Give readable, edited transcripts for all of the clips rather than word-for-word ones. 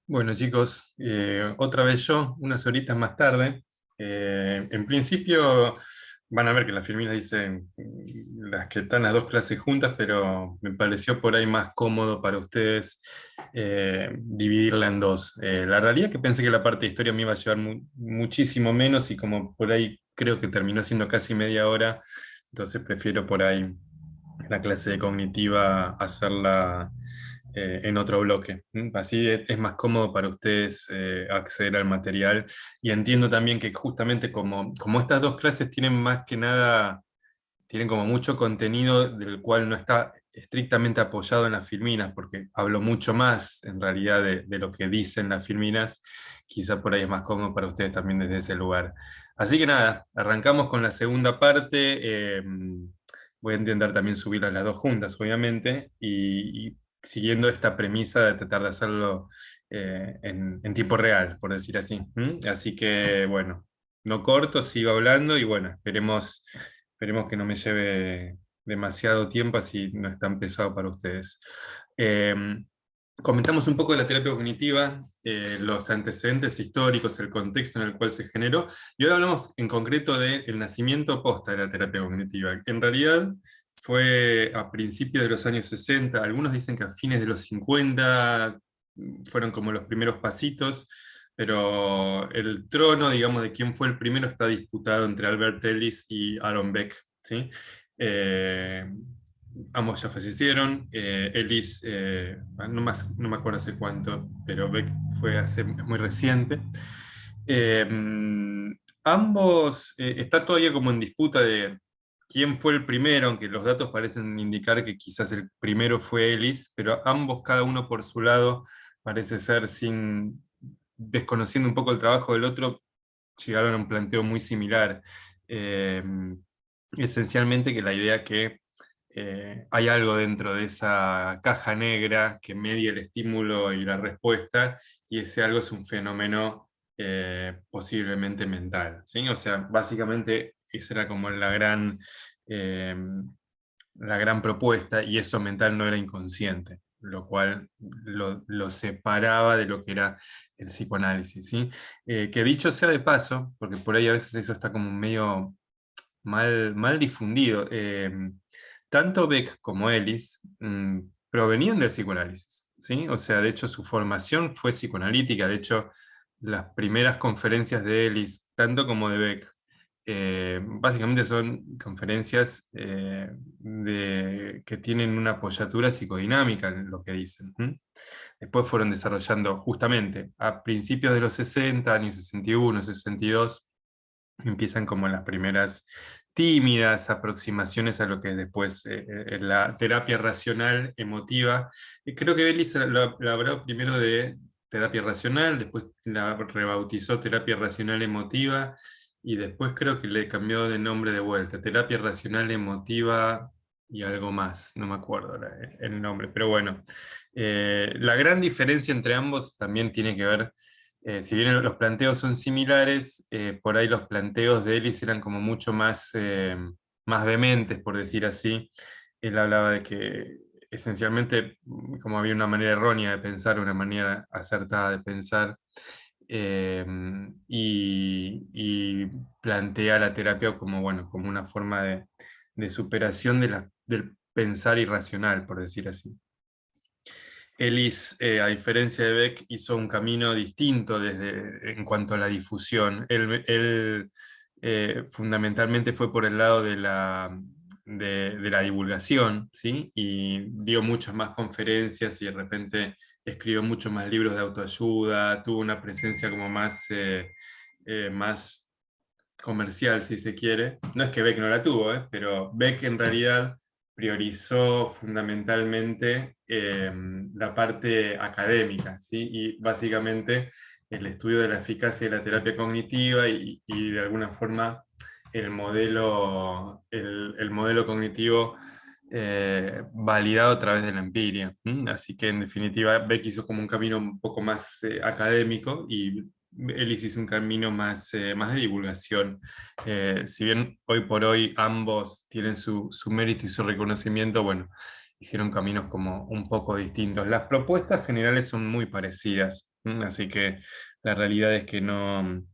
Bueno, chicos, otra vez yo, unas horitas más tarde. En principio van a ver que las filminas dicen las que están las dos clases juntas, pero me pareció por ahí más cómodo para ustedes dividirla en dos. La realidad es que pensé que la parte de historia me iba a llevar muchísimo menos y como por ahí creo que terminó siendo casi media hora, entonces prefiero por ahí la clase de cognitiva hacerla en otro bloque. Así es más cómodo para ustedes acceder al material. Y entiendo también que justamente como estas dos clases tienen más que nada, tienen como mucho contenido del cual no está estrictamente apoyado en las filminas, porque hablo mucho más en realidad de lo que dicen las filminas, quizá por ahí es más cómodo para ustedes también desde ese lugar. Así que nada, arrancamos con la segunda parte. Voy a intentar también subirlas las dos juntas, obviamente, y siguiendo esta premisa de tratar de hacerlo en tiempo real, por decir así. Así que bueno, no corto, sigo hablando y bueno, esperemos que no me lleve demasiado tiempo, así no es tan pesado para ustedes. Eh, Comentamos un poco de la terapia cognitiva, los antecedentes históricos, el contexto en el cual se generó, y ahora hablamos en concreto del nacimiento posta de la terapia cognitiva. En realidad fue a principios de los años 60, algunos dicen que a fines de los 50 fueron como los primeros pasitos, pero el trono, digamos, de quién fue el primero está disputado entre Albert Ellis y Aaron Beck, ¿sí? Eh, Ambos ya fallecieron. Ellis, no me acuerdo hace cuánto, pero Beck fue hace muy reciente. Eh, Ambos está todavía como en disputa de quién fue el primero, aunque los datos parecen indicar que quizás el primero fue Ellis, pero ambos, cada uno por su lado, parece ser desconociendo un poco el trabajo del otro, llegaron a un planteo muy similar. Eh, Esencialmente que la idea que hay algo dentro de esa caja negra que media el estímulo y la respuesta, y ese algo es un fenómeno posiblemente mental, ¿sí? O sea, básicamente esa era como eh, la gran propuesta, y eso mental no era inconsciente, lo cual lo separaba de lo que era el psicoanálisis, ¿sí? Que dicho sea de paso, porque por ahí a veces eso está como medio mal difundido. Tanto Beck como Ellis provenían del psicoanálisis, ¿sí? O sea, de hecho su formación fue psicoanalítica. De hecho, las primeras conferencias de Ellis, tanto como de Beck, básicamente son conferencias que tienen una apoyatura psicodinámica en lo que dicen. Después fueron desarrollando justamente a principios de los 60, años 61, 62, empiezan como las primeras tímidas aproximaciones a lo que es después la terapia racional emotiva. Y creo que Belli la habló primero de terapia racional, después la rebautizó terapia racional emotiva, y después creo que le cambió de nombre de vuelta, terapia racional emotiva y algo más, no me acuerdo ahora el nombre, pero bueno. La gran diferencia entre ambos también tiene que ver, si bien los planteos son similares, por ahí los planteos de Ellis eran como mucho más vehementes, por decir así. Él hablaba de que esencialmente, como había una manera errónea de pensar, una manera acertada de pensar, eh, y plantea la terapia como, bueno, como una forma de superación del pensar irracional, por decir así. Ellis, a diferencia de Beck, hizo un camino distinto en cuanto a la difusión. Él, fundamentalmente fue por el lado de la divulgación, ¿sí? Y dio muchas más conferencias y de repente escribió muchos más libros de autoayuda, tuvo una presencia como más comercial, si se quiere. No es que Beck no la tuvo, pero Beck en realidad priorizó fundamentalmente la parte académica, ¿sí? Y básicamente el estudio de la eficacia de la terapia cognitiva y de alguna forma el modelo cognitivo validado a través de la empiria. Así que en definitiva Beck hizo como un camino un poco más académico, y Ellis hizo un camino más de divulgación. Si bien hoy por hoy ambos tienen su mérito y su reconocimiento, bueno, hicieron caminos como un poco distintos. Las propuestas generales son muy parecidas, así que la realidad es que no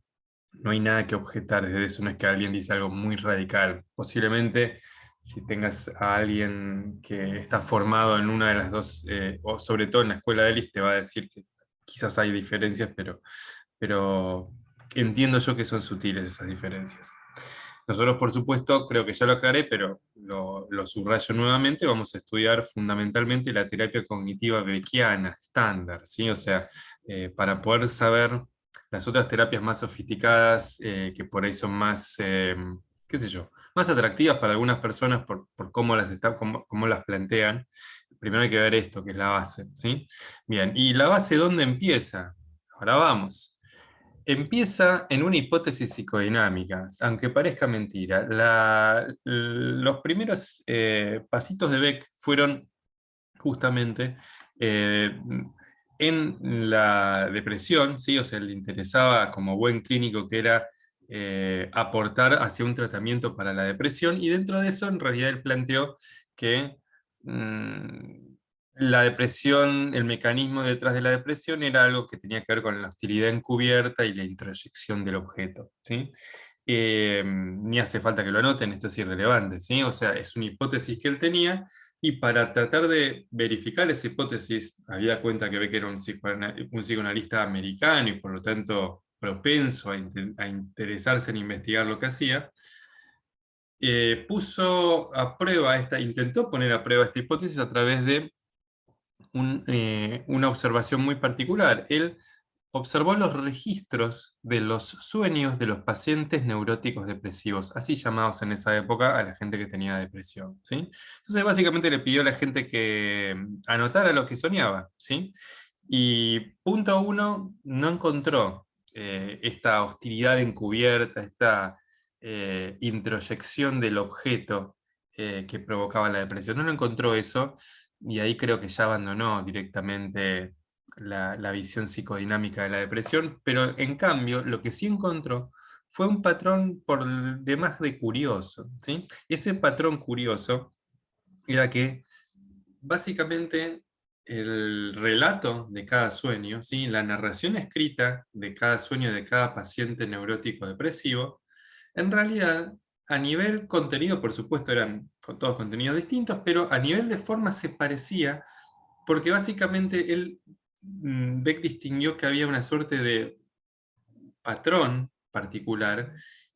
hay nada que objetar desde eso, no es que alguien dice algo muy radical. Posiblemente si tengas a alguien que está formado en una de las dos, o sobre todo en la escuela de élite, te va a decir que quizás hay diferencias, pero entiendo yo que son sutiles esas diferencias. Nosotros, por supuesto, creo que ya lo aclaré, pero lo subrayo nuevamente, vamos a estudiar fundamentalmente la terapia cognitiva beckiana, estándar, ¿sí? O sea, para poder saber las otras terapias más sofisticadas, que por ahí son más, qué sé yo, más atractivas para algunas personas por cómo cómo las plantean. Primero hay que ver esto, que es la base, ¿sí? Bien, ¿y la base dónde empieza? Ahora vamos. Empieza en una hipótesis psicodinámica, aunque parezca mentira. Los primeros pasitos de Beck fueron justamente eh, en la depresión, ¿sí? O sea, le interesaba como buen clínico que era aportar hacia un tratamiento para la depresión, y dentro de eso en realidad él planteó que mm, la depresión, el mecanismo detrás de la depresión era algo que tenía que ver con la hostilidad encubierta y la introyección del objeto, ¿sí? Ni hace falta que lo anoten, esto es irrelevante, ¿sí? O sea, es una hipótesis que él tenía, y para tratar de verificar esa hipótesis, había cuenta que Beck era un psicoanalista americano y por lo tanto propenso a interesarse en investigar lo que hacía, puso a prueba intentó poner a prueba esta hipótesis a través de una observación muy particular. Él observó los registros de los sueños de los pacientes neuróticos depresivos, así llamados en esa época a la gente que tenía depresión, ¿sí? Entonces básicamente le pidió a la gente que anotara lo que soñaba, ¿sí? Y punto uno, no encontró esta hostilidad encubierta, esta introyección del objeto que provocaba la depresión. No lo encontró eso, y ahí creo que ya abandonó directamente la visión psicodinámica de la depresión, pero en cambio lo que sí encontró fue un patrón por demás de curioso, ¿sí? Ese patrón curioso era que básicamente el relato de cada sueño, ¿sí? La narración escrita de cada sueño de cada paciente neurótico depresivo, en realidad, a nivel contenido, por supuesto, eran todos contenidos distintos, pero a nivel de forma se parecía, porque básicamente Beck distinguió que había una suerte de patrón particular,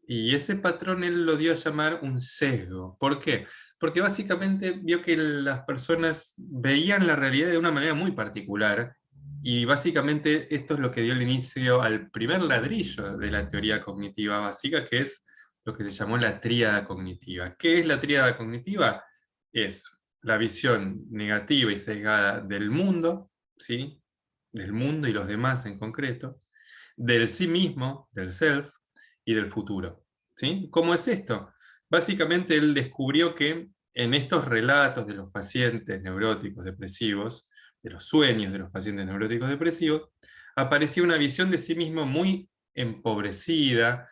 y ese patrón él lo dio a llamar un sesgo. ¿Por qué? Porque básicamente vio que las personas veían la realidad de una manera muy particular, y básicamente esto es lo que dio el inicio al primer ladrillo de la teoría cognitiva básica, que es lo que se llamó la tríada cognitiva. ¿Qué es la tríada cognitiva? Es la visión negativa y sesgada del mundo, ¿sí? Del mundo y los demás en concreto, del sí mismo, del self, y del futuro, ¿sí? ¿Cómo es esto? Básicamente él descubrió que en estos relatos de los pacientes neuróticos depresivos, de los sueños de los pacientes neuróticos depresivos, aparecía una visión de sí mismo muy empobrecida,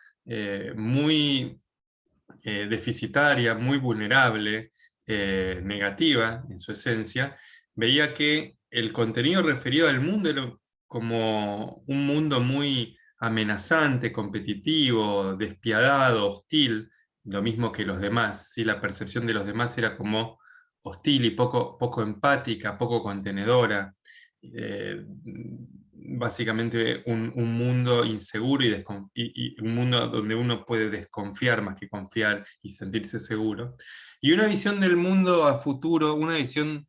muy deficitaria, muy vulnerable, negativa en su esencia. Veía que el contenido referido al mundo era como un mundo muy amenazante, competitivo, despiadado, hostil, lo mismo que los demás, ¿sí? La percepción de los demás era como hostil y poco empática, poco contenedora. Básicamente un mundo inseguro y un mundo donde uno puede desconfiar más que confiar y sentirse seguro. Y una visión del mundo a futuro, una visión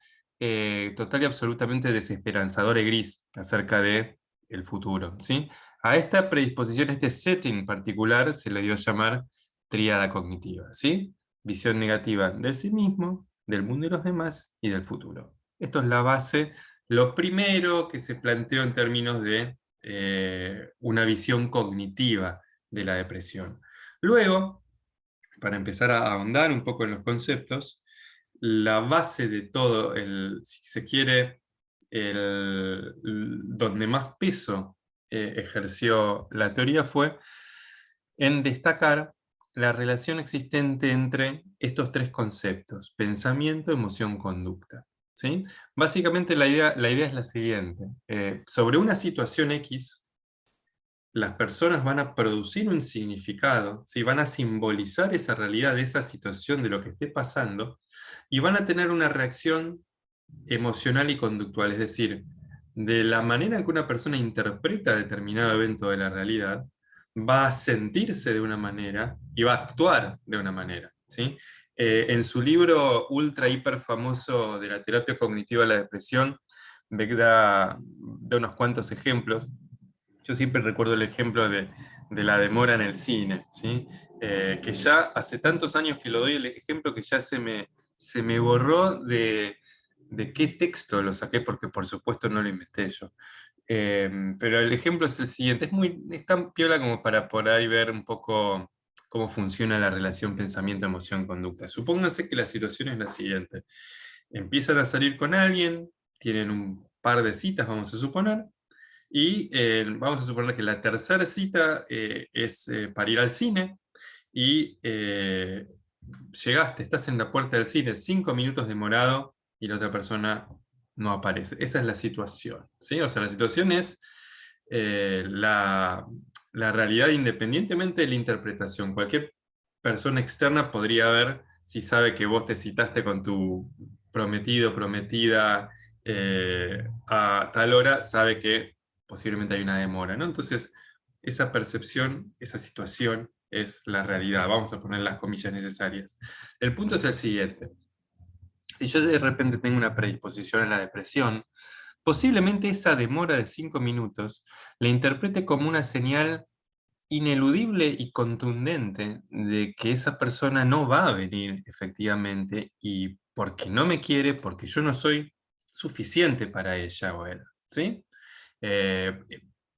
total y absolutamente desesperanzadora y gris acerca de el futuro, ¿sí? A esta predisposición, a este setting particular, se le dio a llamar tríada cognitiva, ¿sí? Visión negativa de sí mismo, del mundo y los demás, y del futuro. Esto es la base, lo primero que se planteó en términos de una visión cognitiva de la depresión. Luego, para empezar a ahondar un poco en los conceptos, la base de todo, si se quiere, donde más peso ejerció la teoría fue en destacar la relación existente entre estos tres conceptos: pensamiento, emoción, conducta. ¿sí? Básicamente la idea es la siguiente. Sobre una situación X, las personas van a producir un significado, ¿sí? Van a simbolizar esa realidad de esa situación, de lo que esté pasando, y van a tener una reacción emocional y conductual, es decir, de la manera en que una persona interpreta determinado evento de la realidad, va a sentirse de una manera y va a actuar de una manera, ¿sí? En su libro ultra hiper famoso de la terapia cognitiva de la depresión, Beck da unos cuantos ejemplos. Yo siempre recuerdo el ejemplo de la demora en el cine, ¿sí? Que ya hace tantos años que lo doy el ejemplo que ya se me borró de qué texto lo saqué, porque por supuesto no lo inventé yo. Pero el ejemplo es el siguiente, es tan piola como para por ahí ver un poco cómo funciona la relación pensamiento-emoción-conducta. Supónganse que la situación es la siguiente. Empiezan a salir con alguien, tienen un par de citas, vamos a suponer, y vamos a suponer que la tercera cita es para ir al cine y llegaste, estás en la puerta del cine, 5 minutos demorado y la otra persona no aparece. Esa es la situación, ¿sí? O sea, la situación es la realidad independientemente de la interpretación. Cualquier persona externa podría ver si sabe que vos te citaste con tu prometido, prometida a tal hora, sabe que posiblemente hay una demora, ¿no? Entonces, esa percepción, esa situación es la realidad. Vamos a poner las comillas necesarias. El punto es el siguiente. Si yo de repente tengo una predisposición a la depresión, posiblemente esa demora de 5 minutos la interprete como una señal ineludible y contundente de que esa persona no va a venir efectivamente y porque no me quiere, porque yo no soy suficiente para ella o él, ¿sí? Eh,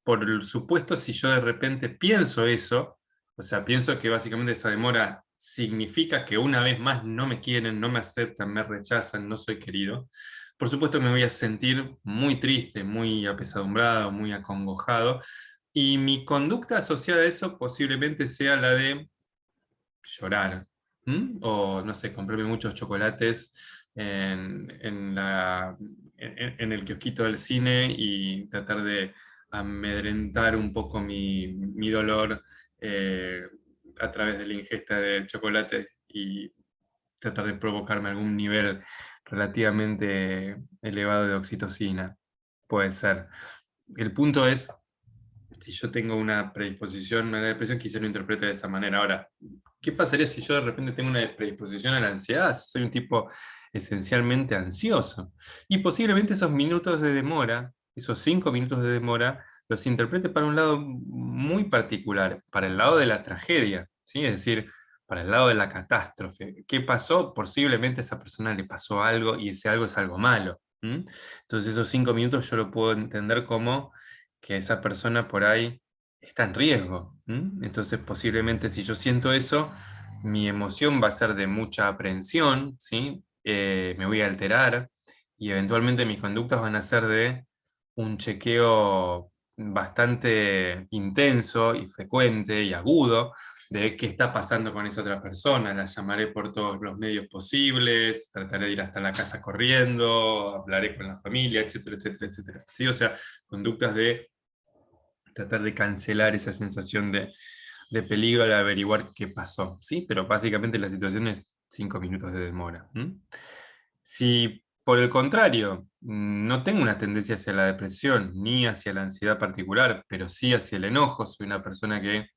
por supuesto, si yo de repente pienso eso, o sea, pienso que básicamente esa demora significa que una vez más no me quieren, no me aceptan, me rechazan, no soy querido, por supuesto me voy a sentir muy triste, muy apesadumbrado, muy acongojado, y mi conducta asociada a eso posiblemente sea la de llorar. O, no sé, comprarme muchos chocolates en el kiosquito del cine y tratar de amedrentar un poco mi dolor a través de la ingesta de chocolates y tratar de provocarme algún nivel relativamente elevado de oxitocina. Puede ser. El punto es, si yo tengo una predisposición a la depresión, quizá lo interprete de esa manera. Ahora, ¿qué pasaría si yo de repente tengo una predisposición a la ansiedad? Soy un tipo esencialmente ansioso. Y posiblemente esos minutos de demora, esos 5 minutos de demora, los interprete para un lado muy particular, para el lado de la tragedia, ¿sí? Es decir, para el lado de la catástrofe. ¿Qué pasó? Posiblemente a esa persona le pasó algo y ese algo es algo malo. Entonces esos 5 minutos yo lo puedo entender como que esa persona por ahí está en riesgo. Entonces, posiblemente si yo siento eso, mi emoción va a ser de mucha aprensión, ¿sí? Me voy a alterar y eventualmente mis conductas van a ser de un chequeo bastante intenso y frecuente y agudo de qué está pasando con esa otra persona. La llamaré por todos los medios posibles, trataré de ir hasta la casa corriendo, hablaré con la familia, etcétera, etcétera, etcétera. ¿Sí? O sea, conductas de tratar de cancelar esa sensación de peligro al averiguar qué pasó, ¿sí? Pero básicamente la situación es 5 minutos de demora. Si por el contrario no tengo una tendencia hacia la depresión ni hacia la ansiedad particular, pero sí hacia el enojo, soy una persona que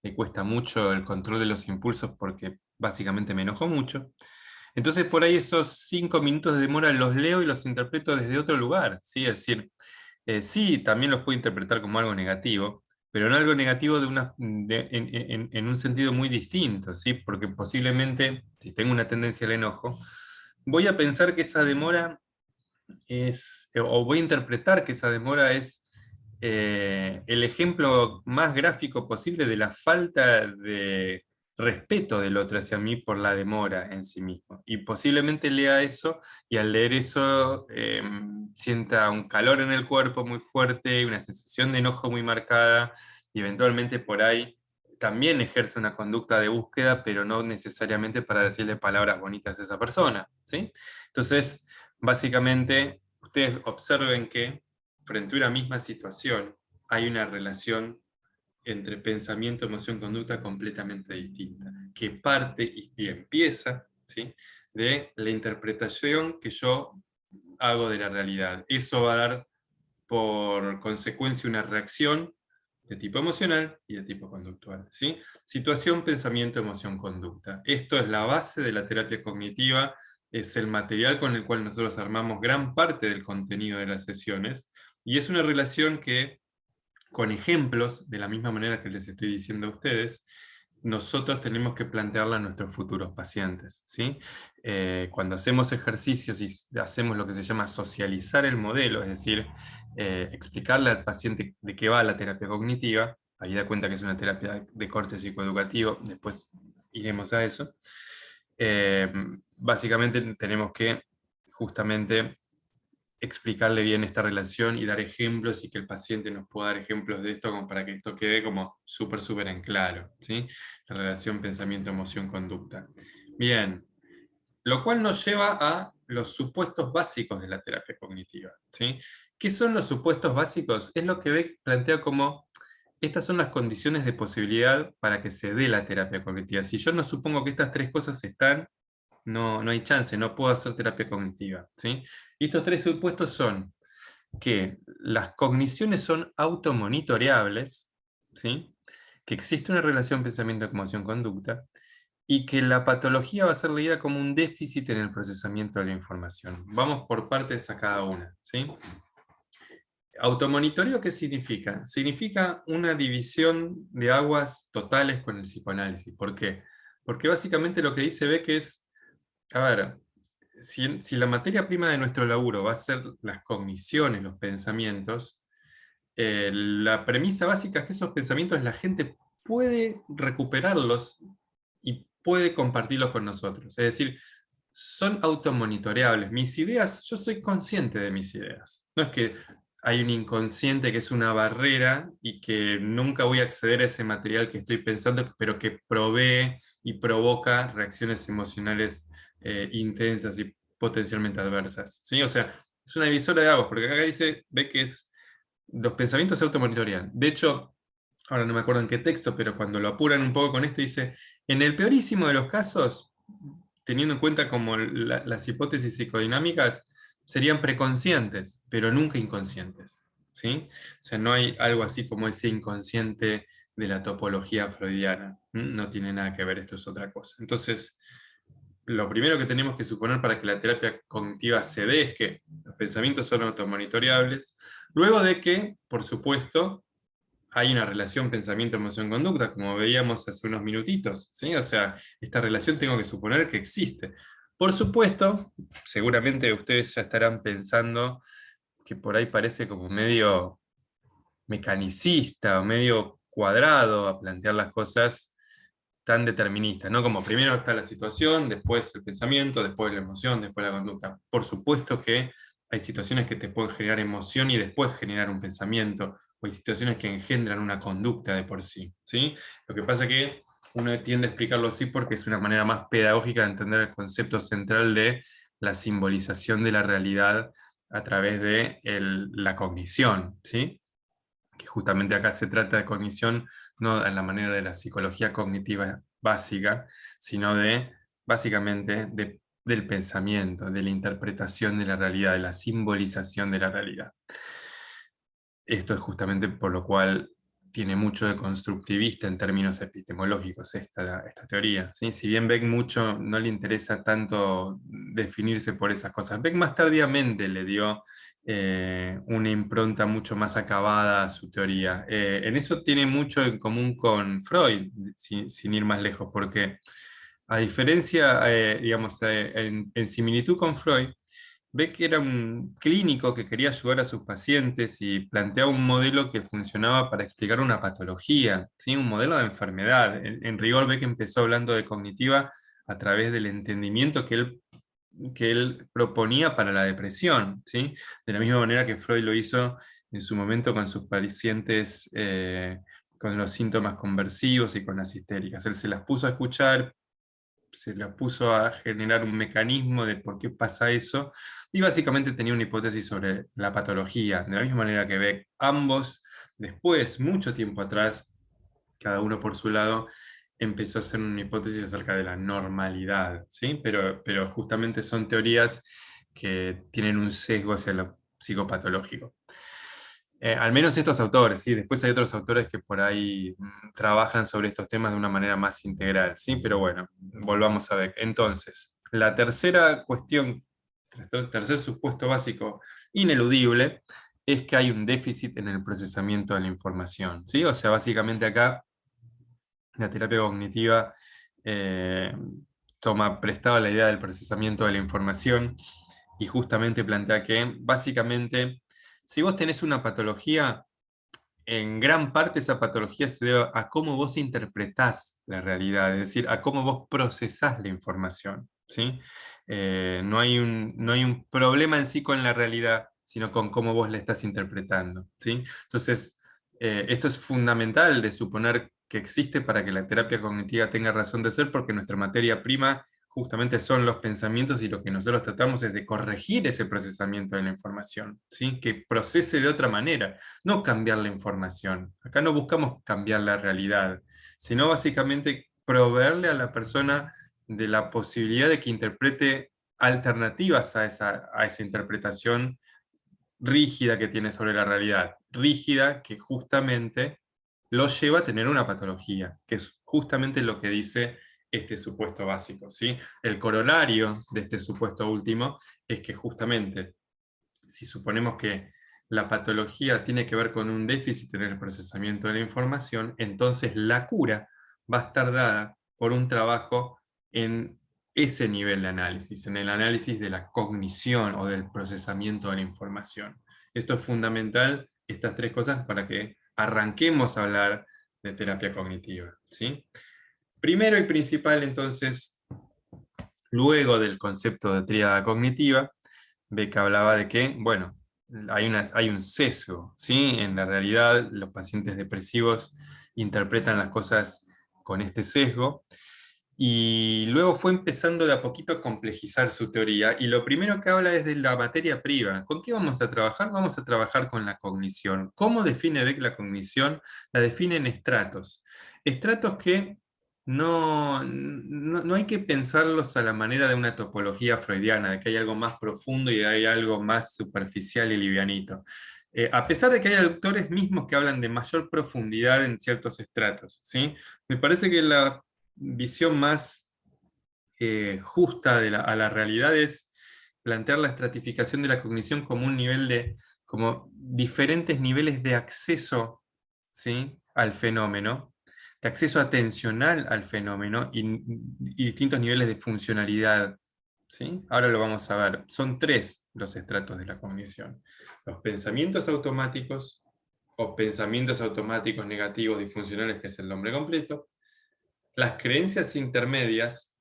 le cuesta mucho el control de los impulsos porque básicamente me enojo mucho. Entonces por ahí esos 5 minutos de demora los leo y los interpreto desde otro lugar, ¿sí? Es decir, sí, también los puedo interpretar como algo negativo, pero no algo negativo en un sentido muy distinto, ¿sí? Porque posiblemente, si tengo una tendencia al enojo, voy a pensar que esa demora o voy a interpretar que esa demora es el ejemplo más gráfico posible de la falta de respeto del otro hacia mí por la demora en sí mismo. Y posiblemente lea eso y al leer eso sienta un calor en el cuerpo muy fuerte, una sensación de enojo muy marcada y eventualmente por ahí también ejerce una conducta de búsqueda, pero no necesariamente para decirle palabras bonitas a esa persona, ¿sí? Entonces, Básicamente, ustedes observen que frente a una misma situación hay una relación entre pensamiento, emoción, conducta completamente distinta, que parte y empieza, ¿sí?, de la interpretación que yo hago de la realidad. Eso va a dar por consecuencia una reacción de tipo emocional y de tipo conductual, ¿sí? Situación, pensamiento, emoción, conducta. Esto es la base de la terapia cognitiva, es el material con el cual nosotros armamos gran parte del contenido de las sesiones, y es una relación que, con ejemplos, de la misma manera que les estoy diciendo a ustedes, nosotros tenemos que plantearla a nuestros futuros pacientes, ¿sí? Cuando hacemos ejercicios y hacemos lo que se llama socializar el modelo, es decir, explicarle al paciente de qué va la terapia cognitiva, ahí da cuenta que es una terapia de corte psicoeducativo, después iremos a eso. Básicamente tenemos que justamente explicarle bien esta relación y dar ejemplos, y que el paciente nos pueda dar ejemplos de esto, como para que esto quede como súper en claro, ¿sí? La relación pensamiento, emoción, conducta. Bien, lo cual nos lleva a los supuestos básicos de la terapia cognitiva, ¿sí? ¿Qué son los supuestos básicos? Es lo que Beck plantea como: estas son las condiciones de posibilidad para que se dé la terapia cognitiva. Si yo no supongo que estas tres cosas están, no hay chance, no puedo hacer terapia cognitiva, ¿sí? Y estos tres supuestos son que las cogniciones son automonitoreables, ¿sí? Que existe una relación pensamiento-emoción-conducta, y que la patología va a ser leída como un déficit en el procesamiento de la información. Vamos por partes a cada una, ¿sí? ¿Automonitoreo qué significa? Significa una división de aguas totales con el psicoanálisis. ¿Por qué? Porque básicamente lo que dice Beck es: a ver, si la materia prima de nuestro laburo va a ser las cogniciones, los pensamientos, la premisa básica es que esos pensamientos la gente puede recuperarlos y puede compartirlos con nosotros. Es decir, son automonitoreables. Mis ideas, yo soy consciente de mis ideas. No es que hay un inconsciente que es una barrera y que nunca voy a acceder a ese material que estoy pensando, pero que provee y provoca reacciones emocionales intensas y potencialmente adversas, ¿sí? O sea, es una divisora de aguas, porque acá dice, ve que los pensamientos se automonitorean. De hecho, ahora no me acuerdo en qué texto, pero cuando lo apuran un poco con esto, dice: en el peorísimo de los casos, teniendo en cuenta como las hipótesis psicodinámicas, serían preconscientes, pero nunca inconscientes, ¿sí? O sea, no hay algo así como ese inconsciente de la topología freudiana. No tiene nada que ver, esto es otra cosa. Entonces, lo primero que tenemos que suponer para que la terapia cognitiva se dé es que los pensamientos son automonitoreables, luego de que, por supuesto, hay una relación pensamiento-emoción-conducta, como veíamos hace unos minutitos, ¿sí? O sea, esta relación tengo que suponer que existe. Por supuesto, seguramente ustedes ya estarán pensando que por ahí parece como medio mecanicista o medio cuadrado a plantear las cosas tan deterministas, ¿no? Como primero está la situación, después el pensamiento, después la emoción, después la conducta. Por supuesto que hay situaciones que te pueden generar emoción y después generar un pensamiento, o hay situaciones que engendran una conducta de por sí, ¿sí? Lo que pasa es que uno tiende a explicarlo así porque es una manera más pedagógica de entender el concepto central de la simbolización de la realidad a través de la cognición, ¿sí? Que justamente acá se trata de cognición no en la manera de la psicología cognitiva básica, sino de, básicamente, del pensamiento, de la interpretación de la realidad, de la simbolización de la realidad. Esto es justamente por lo cual tiene mucho de constructivista en términos epistemológicos esta teoría, ¿sí? Si bien Beck mucho no le interesa tanto definirse por esas cosas, Beck más tardíamente le dio una impronta mucho más acabada a su teoría. En eso tiene mucho en común con Freud, sin ir más lejos, porque a diferencia, digamos, en similitud con Freud, ve que era un clínico que quería ayudar a sus pacientes y planteaba un modelo que funcionaba para explicar una patología, ¿sí? Un modelo de enfermedad. En rigor, Beck empezó hablando de cognitiva a través del entendimiento que él proponía para la depresión, ¿sí? De la misma manera que Freud lo hizo en su momento con sus pacientes con los síntomas conversivos y con las histéricas. Él se las puso a escuchar se le puso a generar un mecanismo de por qué pasa eso, y básicamente tenía una hipótesis sobre la patología, de la misma manera que Beck. Ambos, después, mucho tiempo atrás, cada uno por su lado, empezó a hacer una hipótesis acerca de la normalidad, ¿sí? Pero justamente son teorías que tienen un sesgo hacia lo psicopatológico. Al menos estos autores, ¿sí? Después hay otros autores que por ahí trabajan sobre estos temas de una manera más integral, ¿sí? Pero bueno, volvamos a ver. Entonces, la tercera cuestión, el tercer supuesto básico ineludible, es que hay un déficit en el procesamiento de la información, ¿sí? O sea, básicamente acá la terapia cognitiva eh, toma prestada la idea del procesamiento de la información y justamente plantea que básicamente si vos tenés una patología, en gran parte esa patología se debe a cómo vos interpretás la realidad, es decir, a cómo vos procesás la información, ¿sí? No hay un problema en sí con la realidad, sino con cómo vos la estás interpretando, ¿sí? Entonces, esto es fundamental de suponer que existe para que la terapia cognitiva tenga razón de ser, porque nuestra materia prima justamente son los pensamientos y lo que nosotros tratamos es de corregir ese procesamiento de la información, ¿sí? Que procese de otra manera, no cambiar la información. Acá no buscamos cambiar la realidad, sino básicamente proveerle a la persona de la posibilidad de que interprete alternativas a esa interpretación rígida que tiene sobre la realidad, rígida que justamente lo lleva a tener una patología, que es justamente lo que dice este supuesto básico, ¿sí? El corolario de este supuesto último es que justamente, si suponemos que la patología tiene que ver con un déficit en el procesamiento de la información, entonces la cura va a estar dada por un trabajo en ese nivel de análisis, en el análisis de la cognición o del procesamiento de la información. Esto es fundamental, estas tres cosas, para que arranquemos a hablar de terapia cognitiva, ¿sí? Primero y principal, entonces, luego del concepto de tríada cognitiva, Beck hablaba de que, bueno, hay un sesgo, ¿sí? En la realidad, los pacientes depresivos interpretan las cosas con este sesgo, y luego fue empezando de a poquito a complejizar su teoría, y lo primero que habla es de la materia prima. ¿Con qué vamos a trabajar? Vamos a trabajar con la cognición. ¿Cómo define Beck la cognición? La define en estratos. Estratos que no hay que pensarlos a la manera de una topología freudiana, de que hay algo más profundo y hay algo más superficial y livianito. A pesar de que hay autores mismos que hablan de mayor profundidad en ciertos estratos, ¿sí? Me parece que la visión más justa a la realidad es plantear la estratificación de la cognición como un nivel como diferentes niveles de acceso, ¿sí? Al fenómeno, de acceso atencional al fenómeno y distintos niveles de funcionalidad, ¿sí? Ahora lo vamos a ver. Son tres los estratos de la cognición: los pensamientos automáticos, o pensamientos automáticos negativos disfuncionales, que es el nombre completo; las creencias intermedias,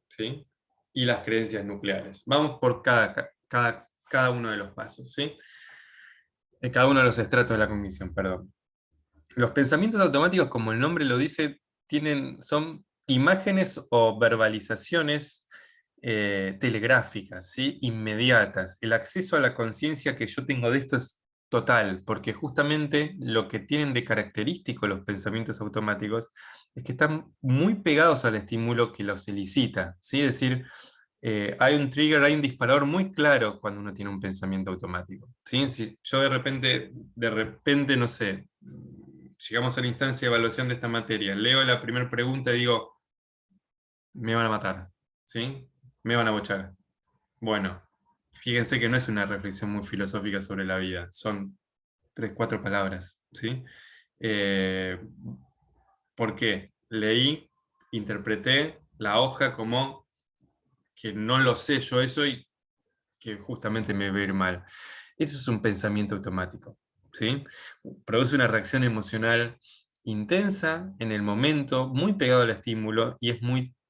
¿sí? Y las creencias nucleares. Vamos por cada uno de los pasos, ¿sí? Cada uno de los estratos de la cognición, perdón. Los pensamientos automáticos, como el nombre lo dice, son imágenes o verbalizaciones telegráficas, ¿sí? Inmediatas. El acceso a la conciencia que yo tengo de esto es total, porque justamente lo que tienen de característico los pensamientos automáticos es que están muy pegados al estímulo que los elicita, ¿sí? Es decir, hay un trigger, hay un disparador muy claro cuando uno tiene un pensamiento automático, ¿sí? Si yo de repente, no sé, llegamos a la instancia de evaluación de esta materia, leo la primera pregunta y digo, me van a matar, ¿sí? Me van a bochar. Bueno, fíjense que no es una reflexión muy filosófica sobre la vida, son tres, cuatro palabras, ¿sí? Eh, ¿Por qué? Leí, interpreté la hoja como que no lo sé yo eso y que justamente me va a ir mal. Eso es un pensamiento automático, ¿sí? Produce una reacción emocional intensa en el momento, muy pegado al estímulo, y es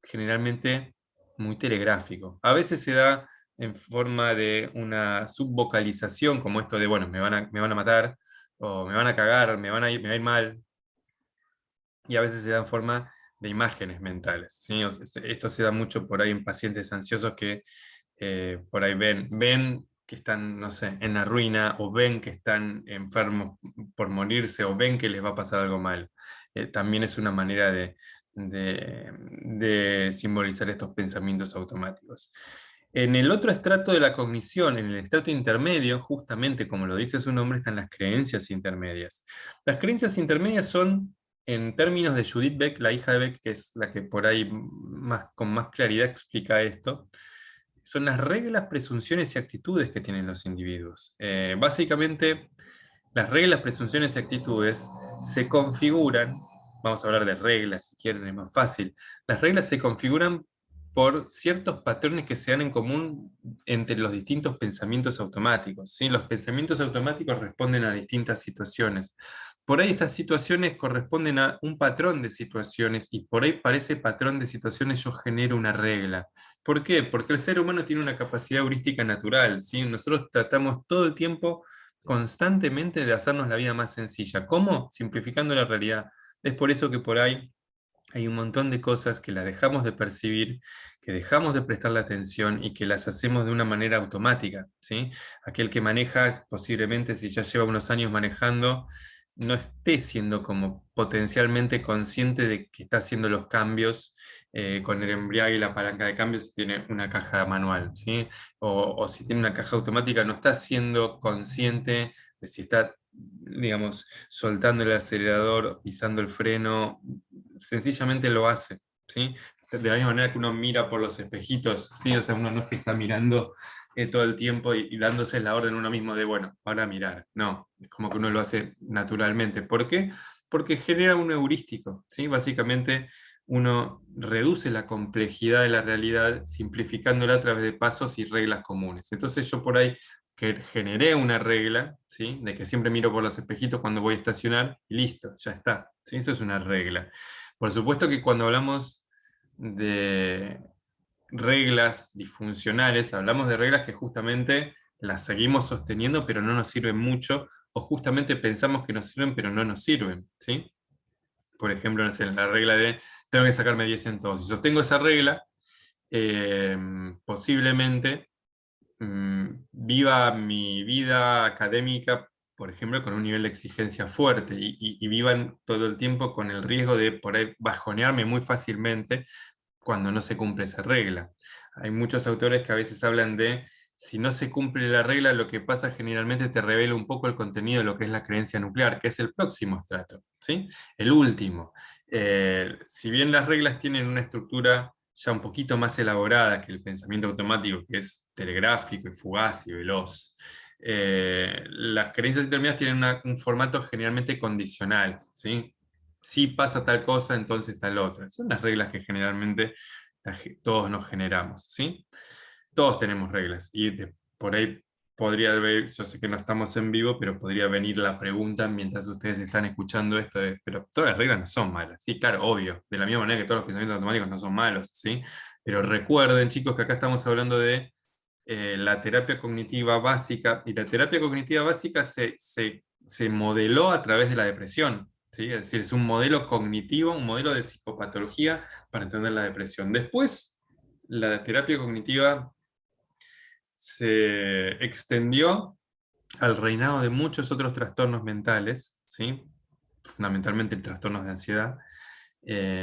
generalmente muy telegráfico. A veces se da en forma de una subvocalización, como esto de, bueno, me van a matar, o me van a cagar, me va a ir mal, y a veces se da en forma de imágenes mentales, ¿sí? O sea, esto se da mucho por ahí en pacientes ansiosos que por ahí ven que están, no sé, en la ruina, o ven que están enfermos por morirse, o ven que les va a pasar algo mal. También es una manera de simbolizar estos pensamientos automáticos. En el otro estrato de la cognición, en el estrato intermedio, justamente como lo dice su nombre, están las creencias intermedias. Las creencias intermedias son, en términos de Judith Beck, la hija de Beck, que es la que por ahí con más claridad explica esto, son las reglas, presunciones y actitudes que tienen los individuos. Básicamente, las reglas, presunciones y actitudes se configuran, vamos a hablar de reglas si quieren, es más fácil, las reglas se configuran por ciertos patrones que se dan en común entre los distintos pensamientos automáticos, ¿sí? Los pensamientos automáticos responden a distintas situaciones. Por ahí estas situaciones corresponden a un patrón de situaciones, y por ahí para ese patrón de situaciones yo genero una regla. ¿Por qué? Porque el ser humano tiene una capacidad heurística natural, ¿sí? Nosotros tratamos todo el tiempo, constantemente, de hacernos la vida más sencilla. ¿Cómo? Simplificando la realidad. Es por eso que por ahí hay un montón de cosas que las dejamos de percibir, que dejamos de prestarle atención y que las hacemos de una manera automática, ¿sí? Aquel que maneja, posiblemente si ya lleva unos años manejando, no esté siendo como potencialmente consciente de que está haciendo los cambios con el embrague y la palanca de cambios si tiene una caja manual, ¿sí? O si tiene una caja automática, no está siendo consciente de si está, digamos, soltando el acelerador, pisando el freno, sencillamente lo hace, ¿sí? De la misma manera que uno mira por los espejitos, ¿sí? O sea, uno no es que está mirando todo el tiempo y dándose la orden uno mismo de, bueno, para mirar. No, es como que uno lo hace naturalmente. ¿Por qué? Porque genera un heurístico, ¿sí? Básicamente uno reduce la complejidad de la realidad simplificándola a través de pasos y reglas comunes. Entonces yo por ahí que generé una regla, ¿sí? De que siempre miro por los espejitos cuando voy a estacionar y listo, ya está, ¿sí? Eso es una regla. Por supuesto que cuando hablamos de reglas disfuncionales, hablamos de reglas que justamente las seguimos sosteniendo pero no nos sirven mucho, o justamente pensamos que nos sirven pero no nos sirven, ¿sí? Por ejemplo, no sé, la regla de tengo que sacarme 10 en todo. Si sostengo esa regla, posiblemente viva mi vida académica, por ejemplo, con un nivel de exigencia fuerte, y vivan todo el tiempo con el riesgo de por ahí bajonearme muy fácilmente cuando no se cumple esa regla. Hay muchos autores que a veces hablan de, si no se cumple la regla, lo que pasa generalmente te revela un poco el contenido de lo que es la creencia nuclear, que es el próximo estrato, ¿sí? El último. Si bien las reglas tienen una estructura ya un poquito más elaborada que el pensamiento automático, que es telegráfico y fugaz y veloz, las creencias intermedias tienen un formato generalmente condicional, ¿sí? Si pasa tal cosa, entonces tal otra. Son las reglas que generalmente todos nos generamos, ¿sí? Todos tenemos reglas, y por ahí podría haber, yo sé que no estamos en vivo, pero podría venir la pregunta mientras ustedes están escuchando esto pero todas las reglas no son malas, sí, claro, obvio, de la misma manera que todos los pensamientos automáticos no son malos, ¿sí? Pero recuerden, chicos, que acá estamos hablando de la terapia cognitiva básica, y la terapia cognitiva básica se modeló a través de la depresión, ¿sí? Es decir, es un modelo cognitivo, un modelo de psicopatología para entender la depresión. Después, la terapia cognitiva se extendió al reinado de muchos otros trastornos mentales, ¿sí? Fundamentalmente el trastorno de ansiedad,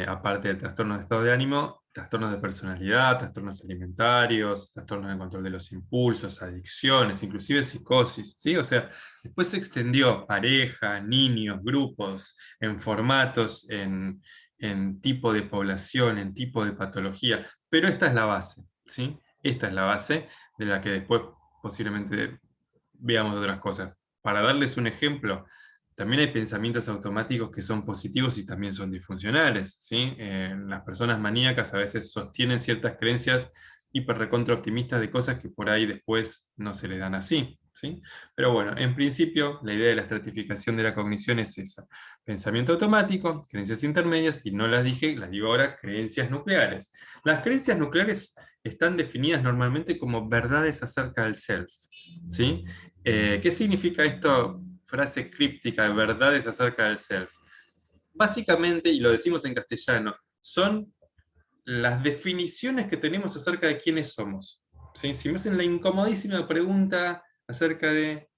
aparte de trastornos de estado de ánimo, trastornos de personalidad, trastornos alimentarios, trastornos de control de los impulsos, adicciones, inclusive psicosis, ¿sí? O sea, después se extendió pareja, niños, grupos, en formatos, en tipo de población, en tipo de patología, pero esta es la base, ¿sí? Esta es la base de la que después posiblemente veamos otras cosas. Para darles un ejemplo, también hay pensamientos automáticos que son positivos y también son disfuncionales, ¿sí? Las personas maníacas a veces sostienen ciertas creencias hiper recontra optimistas de cosas que por ahí después no se les dan así, ¿sí? Pero bueno, en principio la idea de la estratificación de la cognición es esa: pensamiento automático, creencias intermedias, y no las dije, las digo ahora, creencias nucleares. Las creencias nucleares están definidas normalmente como verdades acerca del self, ¿sí? ¿Qué significa esto? Frase críptica, verdades acerca del self. Básicamente, y lo decimos en castellano, son las definiciones que tenemos acerca de quiénes somos. ¿Sí? Si me hacen la incomodísima pregunta acerca de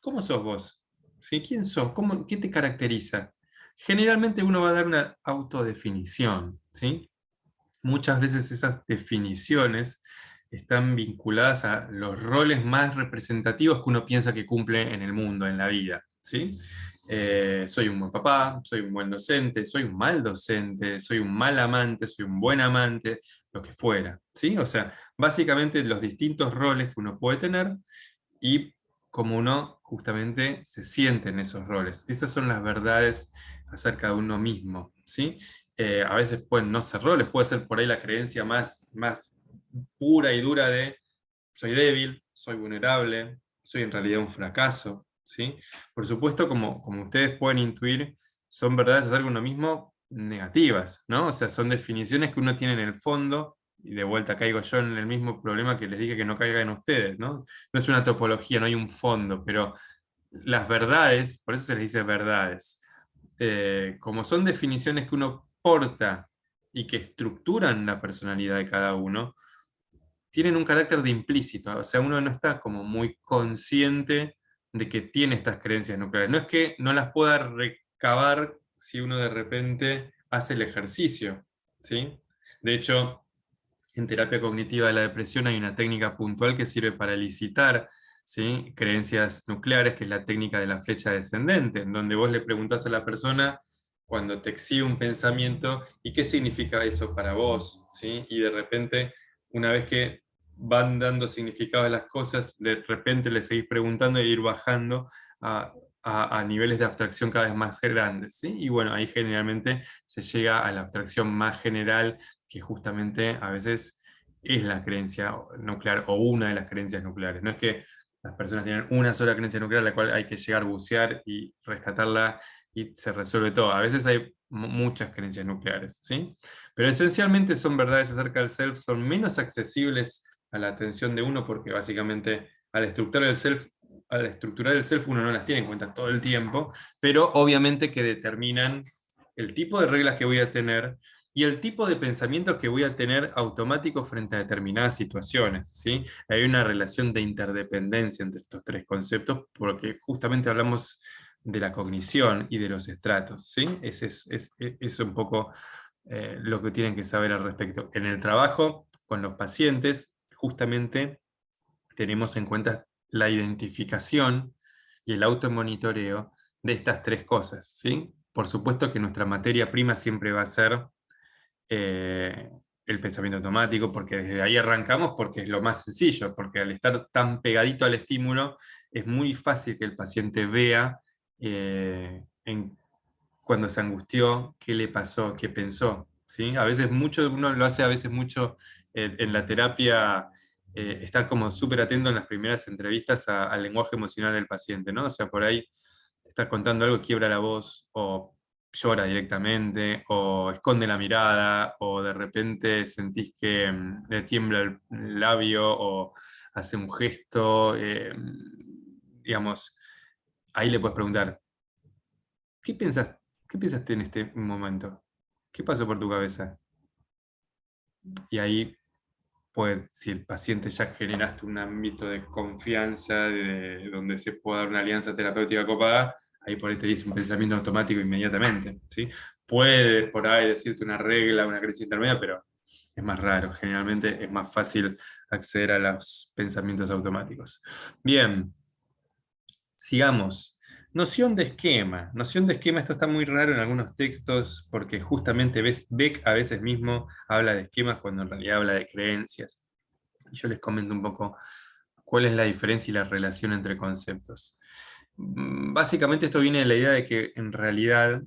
¿cómo sos vos? ¿Sí? ¿Quién sos? ¿Qué te caracteriza? Generalmente uno va a dar una autodefinición, ¿sí? Muchas veces esas definiciones están vinculadas a los roles más representativos que uno piensa que cumple en el mundo, en la vida, ¿sí? Soy un buen papá, soy un buen docente, soy un mal docente, soy un mal amante, soy un buen amante, lo que fuera, ¿sí? O sea, básicamente los distintos roles que uno puede tener y cómo uno justamente se siente en esos roles. Esas son las verdades acerca de uno mismo, ¿sí? A veces pueden no ser roles, puede ser por ahí la creencia más pura y dura de soy débil, soy vulnerable, soy en realidad un fracaso, ¿sí? Por supuesto, como ustedes pueden intuir, son verdades acerca de uno mismo negativas, ¿no? O sea, son definiciones que uno tiene en el fondo, y de vuelta caigo yo en el mismo problema que les dije que no caigan ustedes, ¿no? No es una topología, no hay un fondo, pero las verdades, por eso se les dice verdades, como son definiciones que uno porta y que estructuran la personalidad de cada uno, tienen un carácter de implícito, o sea, uno no está como muy consciente de que tiene estas creencias nucleares. No es que no las pueda recabar si uno de repente hace el ejercicio, ¿sí? De hecho, en terapia cognitiva de la depresión hay una técnica puntual que sirve para elicitar, ¿sí? Creencias nucleares, que es la técnica de la flecha descendente, en donde vos le preguntás a la persona cuando te exhibe un pensamiento y qué significa eso para vos, ¿sí? Y de repente, una vez que van dando significado a las cosas, de repente le seguís preguntando e ir bajando a, a niveles de abstracción cada vez más grandes, ¿sí? Y bueno, ahí generalmente se llega a la abstracción más general, que justamente a veces es la creencia nuclear o una de las creencias nucleares. No es que las personas tienen una sola creencia nuclear a la cual hay que llegar a bucear y rescatarla y se resuelve todo. A veces hay muchas creencias nucleares, ¿sí? Pero esencialmente son verdades acerca del self, son menos accesibles a la atención de uno porque básicamente al estructurar el self uno no las tiene en cuenta todo el tiempo, pero obviamente que determinan el tipo de reglas que voy a tener y el tipo de pensamientos que voy a tener automático frente a determinadas situaciones, ¿sí? Hay una relación de interdependencia entre estos tres conceptos porque justamente hablamos de la cognición y de los estratos, ¿sí? Es un poco lo que tienen que saber al respecto. En el trabajo con los pacientes, justamente tenemos en cuenta la identificación y el automonitoreo de estas tres cosas, ¿sí? Por supuesto que nuestra materia prima siempre va a ser eh, el pensamiento automático, porque desde ahí arrancamos, porque es lo más sencillo, porque al estar tan pegadito al estímulo, es muy fácil que el paciente vea cuando se angustió, qué le pasó, qué pensó. ¿Sí? A veces mucho, uno lo hace a veces mucho en la terapia, estar como súper atento en las primeras entrevistas al lenguaje emocional del paciente, ¿no? O sea, por ahí estar contando algo, quiebra la voz, o llora directamente, o esconde la mirada, o de repente sentís que le tiembla el labio, o hace un gesto, digamos, ahí le puedes preguntar, ¿qué piensas, qué pensaste en este momento? ¿Qué pasó por tu cabeza? Y ahí, pues, si el paciente ya generaste un ámbito de confianza, donde se puede dar una alianza terapéutica copada, ahí por ahí te dice un pensamiento automático inmediatamente, ¿sí? Puede por ahí decirte una regla, una creencia intermedia, pero es más raro. Generalmente es más fácil acceder a los pensamientos automáticos. Bien, sigamos. Noción de esquema. Noción de esquema, esto está muy raro en algunos textos porque justamente Beck a veces mismo habla de esquemas cuando en realidad habla de creencias. Yo les comento un poco cuál es la diferencia y la relación entre conceptos. Básicamente esto viene de la idea de que en realidad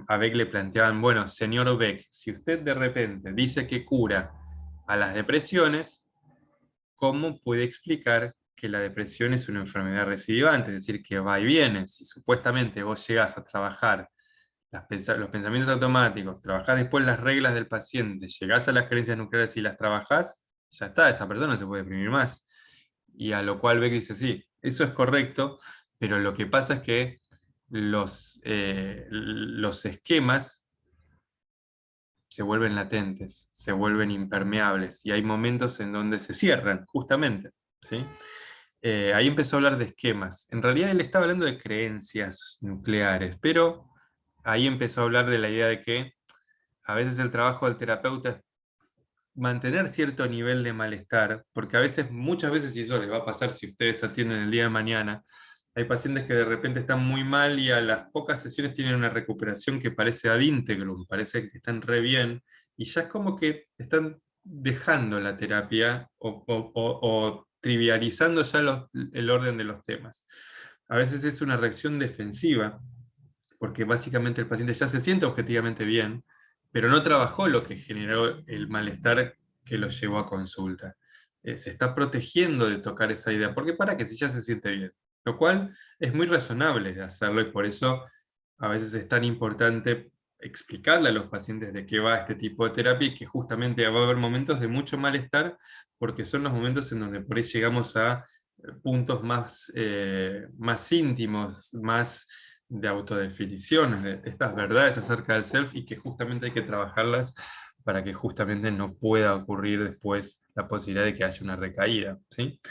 a Beck le planteaban, bueno, señor Beck, si usted de repente dice que cura a las depresiones, ¿cómo puede explicar que la depresión es una enfermedad recidivante? Es decir, que va y viene. Si supuestamente vos llegás a trabajar los pensamientos automáticos, trabajás después las reglas del paciente, llegás a las creencias nucleares y las trabajás, ya está, esa persona no se puede deprimir más. Y a lo cual Beck dice, sí, eso es correcto, pero lo que pasa es que los esquemas se vuelven latentes, se vuelven impermeables, y hay momentos en donde se cierran, justamente, ¿sí? Ahí empezó a hablar de esquemas. En realidad él estaba hablando de creencias nucleares, pero ahí empezó a hablar de la idea de que a veces el trabajo del terapeuta es mantener cierto nivel de malestar, porque a veces, muchas veces, y eso les va a pasar si ustedes atienden el día de mañana, hay pacientes que de repente están muy mal y a las pocas sesiones tienen una recuperación que parece ad integrum, parece que están re bien, y ya es como que están dejando la terapia o trivializando ya el orden de los temas. A veces es una reacción defensiva, porque básicamente el paciente ya se siente objetivamente bien, pero no trabajó lo que generó el malestar que lo llevó a consulta. Se está protegiendo de tocar esa idea, porque para que si ya se siente bien, lo cual es muy razonable de hacerlo, y por eso a veces es tan importante explicarle a los pacientes de qué va este tipo de terapia, y que justamente va a haber momentos de mucho malestar, porque son los momentos en donde por ahí llegamos a puntos más íntimos, más de autodefinición, de estas verdades acerca del self, y que justamente hay que trabajarlas para que justamente no pueda ocurrir después la posibilidad de que haya una recaída, ¿sí?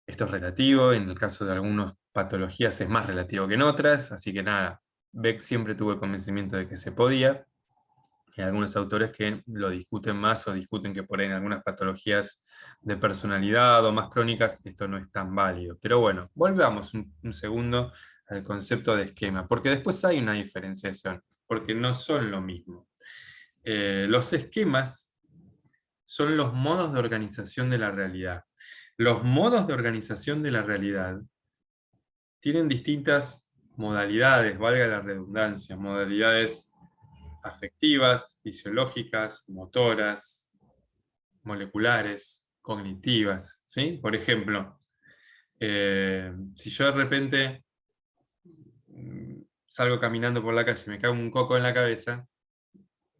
Esto es relativo, en el caso de algunas patologías es más relativo que en otras, así que nada, Beck siempre tuvo el convencimiento de que se podía. Hay algunos autores que lo discuten más, o discuten que por ahí en algunas patologías de personalidad o más crónicas esto no es tan válido. Pero bueno, volvamos un segundo al concepto de esquema, porque después hay una diferenciación, porque no son lo mismo. Los esquemas son los modos de organización de la realidad. Los modos de organización de la realidad tienen distintas modalidades, valga la redundancia, modalidades afectivas, fisiológicas, motoras, moleculares, cognitivas, ¿sí? Por ejemplo, si yo de repente salgo caminando por la calle y me cae un coco en la cabeza,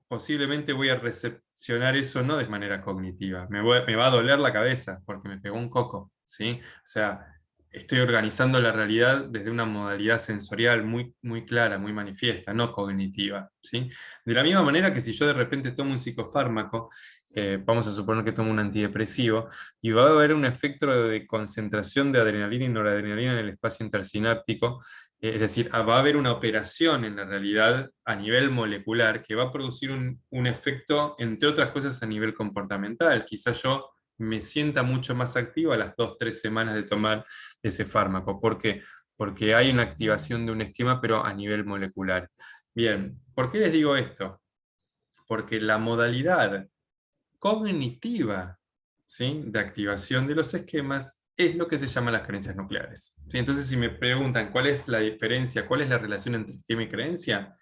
posiblemente voy a recepcionar eso no de manera cognitiva. Me va a doler la cabeza porque me pegó un coco, ¿sí? O sea, estoy organizando la realidad desde una modalidad sensorial muy, muy clara, muy manifiesta, no cognitiva, ¿sí? De la misma manera que si yo de repente tomo un psicofármaco, vamos a suponer que tomo un antidepresivo, y va a haber un efecto de concentración de adrenalina y noradrenalina en el espacio intersináptico, es decir, va a haber una operación en la realidad a nivel molecular que va a producir un efecto, entre otras cosas, a nivel comportamental. Quizás yo me sienta mucho más activo a las 2 o 3 semanas de tomar ese fármaco. ¿Por qué? Porque hay una activación de un esquema, pero a nivel molecular. Bien, ¿por qué les digo esto? Porque la modalidad cognitiva, ¿sí?, de activación de los esquemas es lo que se llama las creencias nucleares, ¿sí? Entonces, si me preguntan cuál es la diferencia, cuál es la relación entre esquema y creencia,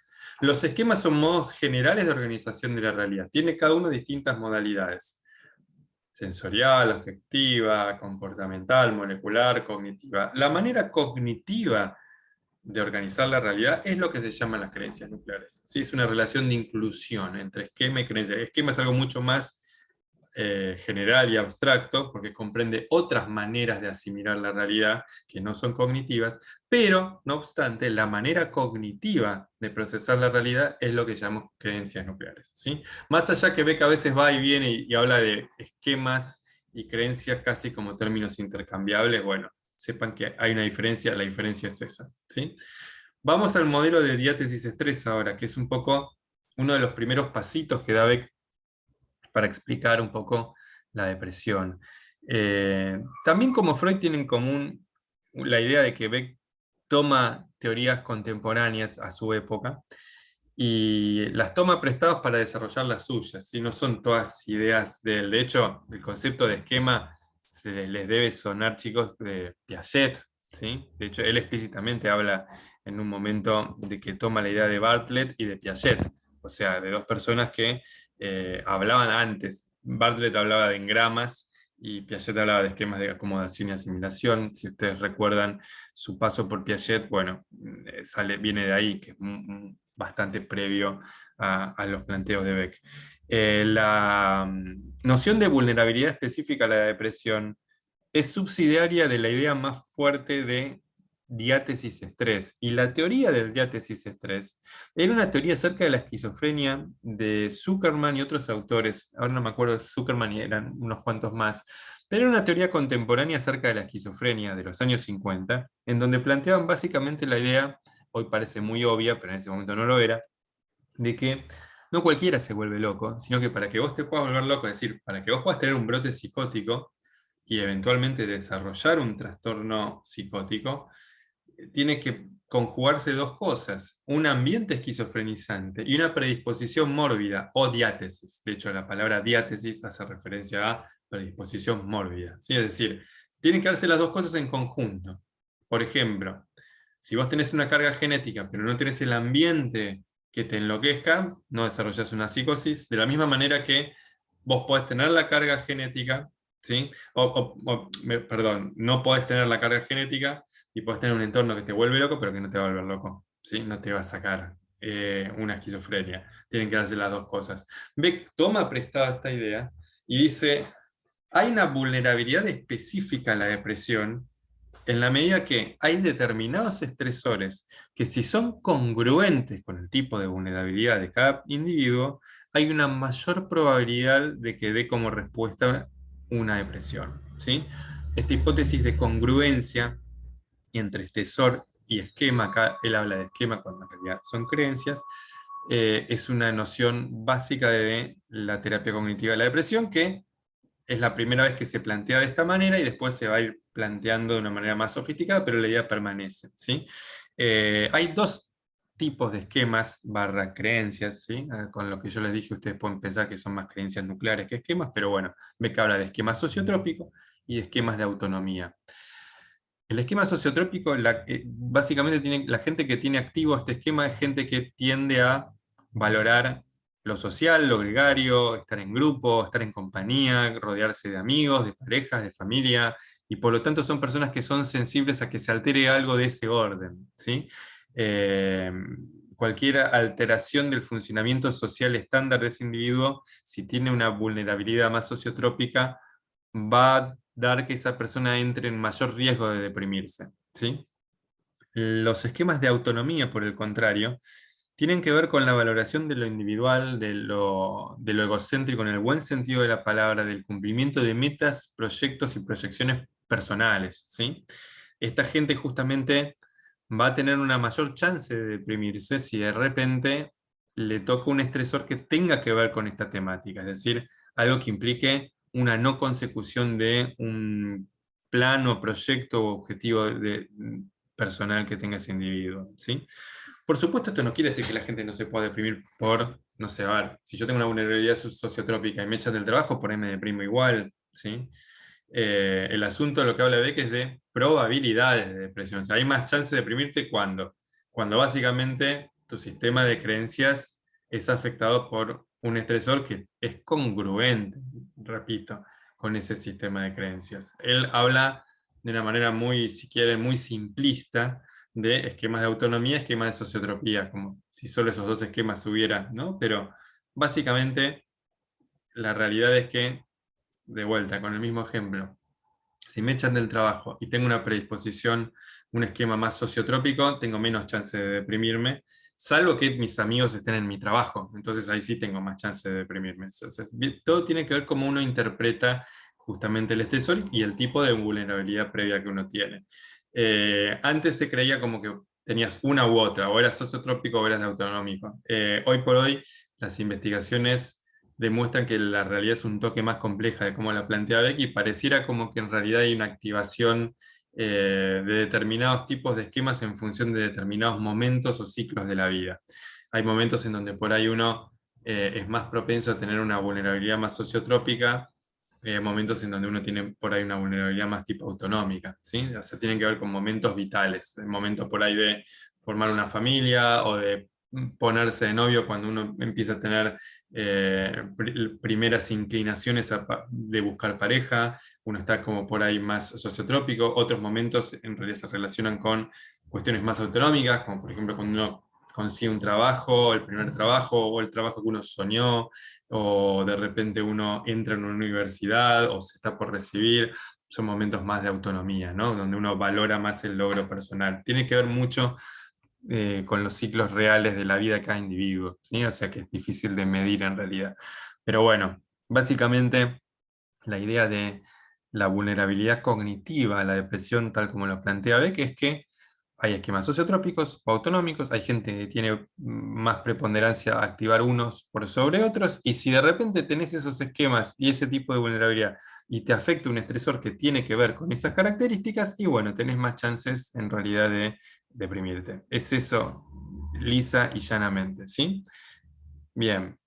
los esquemas son modos generales de organización de la realidad. Tiene cada uno distintas modalidades: sensorial, afectiva, comportamental, molecular, cognitiva. La manera cognitiva de organizar la realidad es lo que se llaman las creencias nucleares, ¿sí? Es una relación de inclusión entre esquema y creencia. Esquema es algo mucho más general y abstracto, porque comprende otras maneras de asimilar la realidad que no son cognitivas, pero, no obstante, la manera cognitiva de procesar la realidad es lo que llamamos creencias nucleares, ¿sí? Más allá que ve que a veces va y viene y habla de esquemas y creencias casi como términos intercambiables, bueno, sepan que hay una diferencia, la diferencia es esa, ¿sí? Vamos al modelo de diátesis estrés ahora, que es un poco uno de los primeros pasitos que da Beck para explicar un poco la depresión. También, como Freud, tiene en común la idea de que Beck toma teorías contemporáneas a su época y las toma prestadas para desarrollar las suyas, ¿sí? No son todas ideas de él. De hecho, el concepto de esquema les debe sonar, chicos, de Piaget, ¿sí? De hecho, él explícitamente habla en un momento de que toma la idea de Bartlett y de Piaget, o sea, de dos personas que hablaban antes. Bartlett hablaba de engramas y Piaget hablaba de esquemas de acomodación y asimilación. Si ustedes recuerdan su paso por Piaget, bueno, viene de ahí, que es bastante previo a los planteos de Beck. La noción de vulnerabilidad específica a la depresión es subsidiaria de la idea más fuerte de diátesis-estrés. Y la teoría del diátesis-estrés era una teoría acerca de la esquizofrenia de Zuckerman y otros autores. Ahora no me acuerdo de Zuckerman y eran unos cuantos más. Pero era una teoría contemporánea acerca de la esquizofrenia de los años 50, en donde planteaban básicamente la idea, hoy parece muy obvia, pero en ese momento no lo era, de que no cualquiera se vuelve loco, sino que para que vos te puedas volver loco, es decir, para que vos puedas tener un brote psicótico y eventualmente desarrollar un trastorno psicótico, tiene que conjugarse dos cosas: un ambiente esquizofrenizante y una predisposición mórbida o diátesis. De hecho, la palabra diátesis hace referencia a predisposición mórbida, ¿sí? Es decir, tienen que darse las dos cosas en conjunto. Por ejemplo, si vos tenés una carga genética, pero no tenés el ambiente que te enloquezca, no desarrollás una psicosis, de la misma manera que vos podés tener la carga genética, ¿sí? Perdón, no podés tener la carga genética y podés tener un entorno que te vuelve loco, pero que no te va a volver loco, ¿sí? No te va a sacar una esquizofrenia. Tienen que darse las dos cosas. Beck toma prestada esta idea y dice, hay una vulnerabilidad específica a la depresión en la medida que hay determinados estresores que, si son congruentes con el tipo de vulnerabilidad de cada individuo, hay una mayor probabilidad de que dé como respuesta una depresión, ¿sí? Esta hipótesis de congruencia entre estresor y esquema, acá él habla de esquema cuando en realidad son creencias, es una noción básica de la terapia cognitiva de la depresión, que es la primera vez que se plantea de esta manera y después se va a ir planteando de una manera más sofisticada, pero la idea permanece, ¿sí? Hay dos tipos de esquemas barra creencias, ¿sí? Con lo que yo les dije, ustedes pueden pensar que son más creencias nucleares que esquemas, pero bueno, ve que habla de esquemas sociotrópicos y de esquemas de autonomía. El esquema sociotrópico, básicamente tiene, la gente que tiene activo este esquema es gente que tiende a valorar lo social, lo gregario, estar en grupo, estar en compañía, rodearse de amigos, de parejas, de familia, y por lo tanto son personas que son sensibles a que se altere algo de ese orden, ¿sí? Eh, Cualquier alteración del funcionamiento social estándar de ese individuo, si tiene una vulnerabilidad más sociotrópica, va a dar que esa persona entre en mayor riesgo de deprimirse, ¿sí? Los esquemas de autonomía, por el contrario, tienen que ver con la valoración de lo individual, de lo egocéntrico en el buen sentido de la palabra, del cumplimiento de metas, proyectos y proyecciones personales, ¿sí? Esta gente justamente va a tener una mayor chance de deprimirse si de repente le toca un estresor que tenga que ver con esta temática, es decir, algo que implique una no consecución de un plan o proyecto o objetivo personal que tenga ese individuo, ¿sí? Por supuesto, esto no quiere decir que la gente no se pueda deprimir por, no sé, a ver, si yo tengo una vulnerabilidad sociotrópica y me echan del trabajo, por ahí me deprimo igual, ¿sí? El asunto de lo que habla Beck es de probabilidades de depresión. O sea, hay más chance de deprimirte cuando básicamente tu sistema de creencias es afectado por un estresor que es congruente, repito, con ese sistema de creencias. Él habla de una manera muy, si quieren, muy simplista de esquemas de autonomía, esquemas de sociotropía, como si solo esos dos esquemas hubiera, ¿no? Pero básicamente la realidad es que, de vuelta, con el mismo ejemplo, si me echan del trabajo y tengo una predisposición, un esquema más sociotrópico, tengo menos chance de deprimirme, salvo que mis amigos estén en mi trabajo. Entonces ahí sí tengo más chance de deprimirme. Entonces, todo tiene que ver cómo uno interpreta justamente el estresor y el tipo de vulnerabilidad previa que uno tiene. Antes se creía como que tenías una u otra, o eras sociotrópico o eras autonómico. Hoy por hoy las investigaciones demuestran que la realidad es un toque más compleja de cómo la plantea Beck, y pareciera como que en realidad hay una activación de determinados tipos de esquemas en función de determinados momentos o ciclos de la vida. Hay momentos en donde por ahí uno es más propenso a tener una vulnerabilidad más sociotrópica, momentos en donde uno tiene por ahí una vulnerabilidad más tipo autonómica, ¿sí? O sea, tienen que ver con momentos vitales, el momento por ahí de formar una familia o de ponerse de novio cuando uno empieza a tener primeras inclinaciones de buscar pareja, uno está como por ahí más sociotrópico, otros momentos en realidad se relacionan con cuestiones más autonómicas, como por ejemplo cuando uno consigue un trabajo, el primer trabajo, o el trabajo que uno soñó, o de repente uno entra en una universidad, o se está por recibir. son momentos más de autonomía, ¿no? Donde uno valora más el logro personal. Tiene que ver mucho con los ciclos reales de la vida de cada individuo, ¿sí? O sea que es difícil de medir en realidad. Pero bueno, básicamente la idea de la vulnerabilidad cognitiva, la depresión, tal como lo plantea Beck, es que hay esquemas sociotrópicos o autonómicos, hay gente que tiene más preponderancia a activar unos por sobre otros, y si de repente tenés esos esquemas y ese tipo de vulnerabilidad y te afecta un estresor que tiene que ver con esas características, y bueno, tenés más chances en realidad de deprimirte. Es eso, lisa y llanamente, ¿sí? Bien,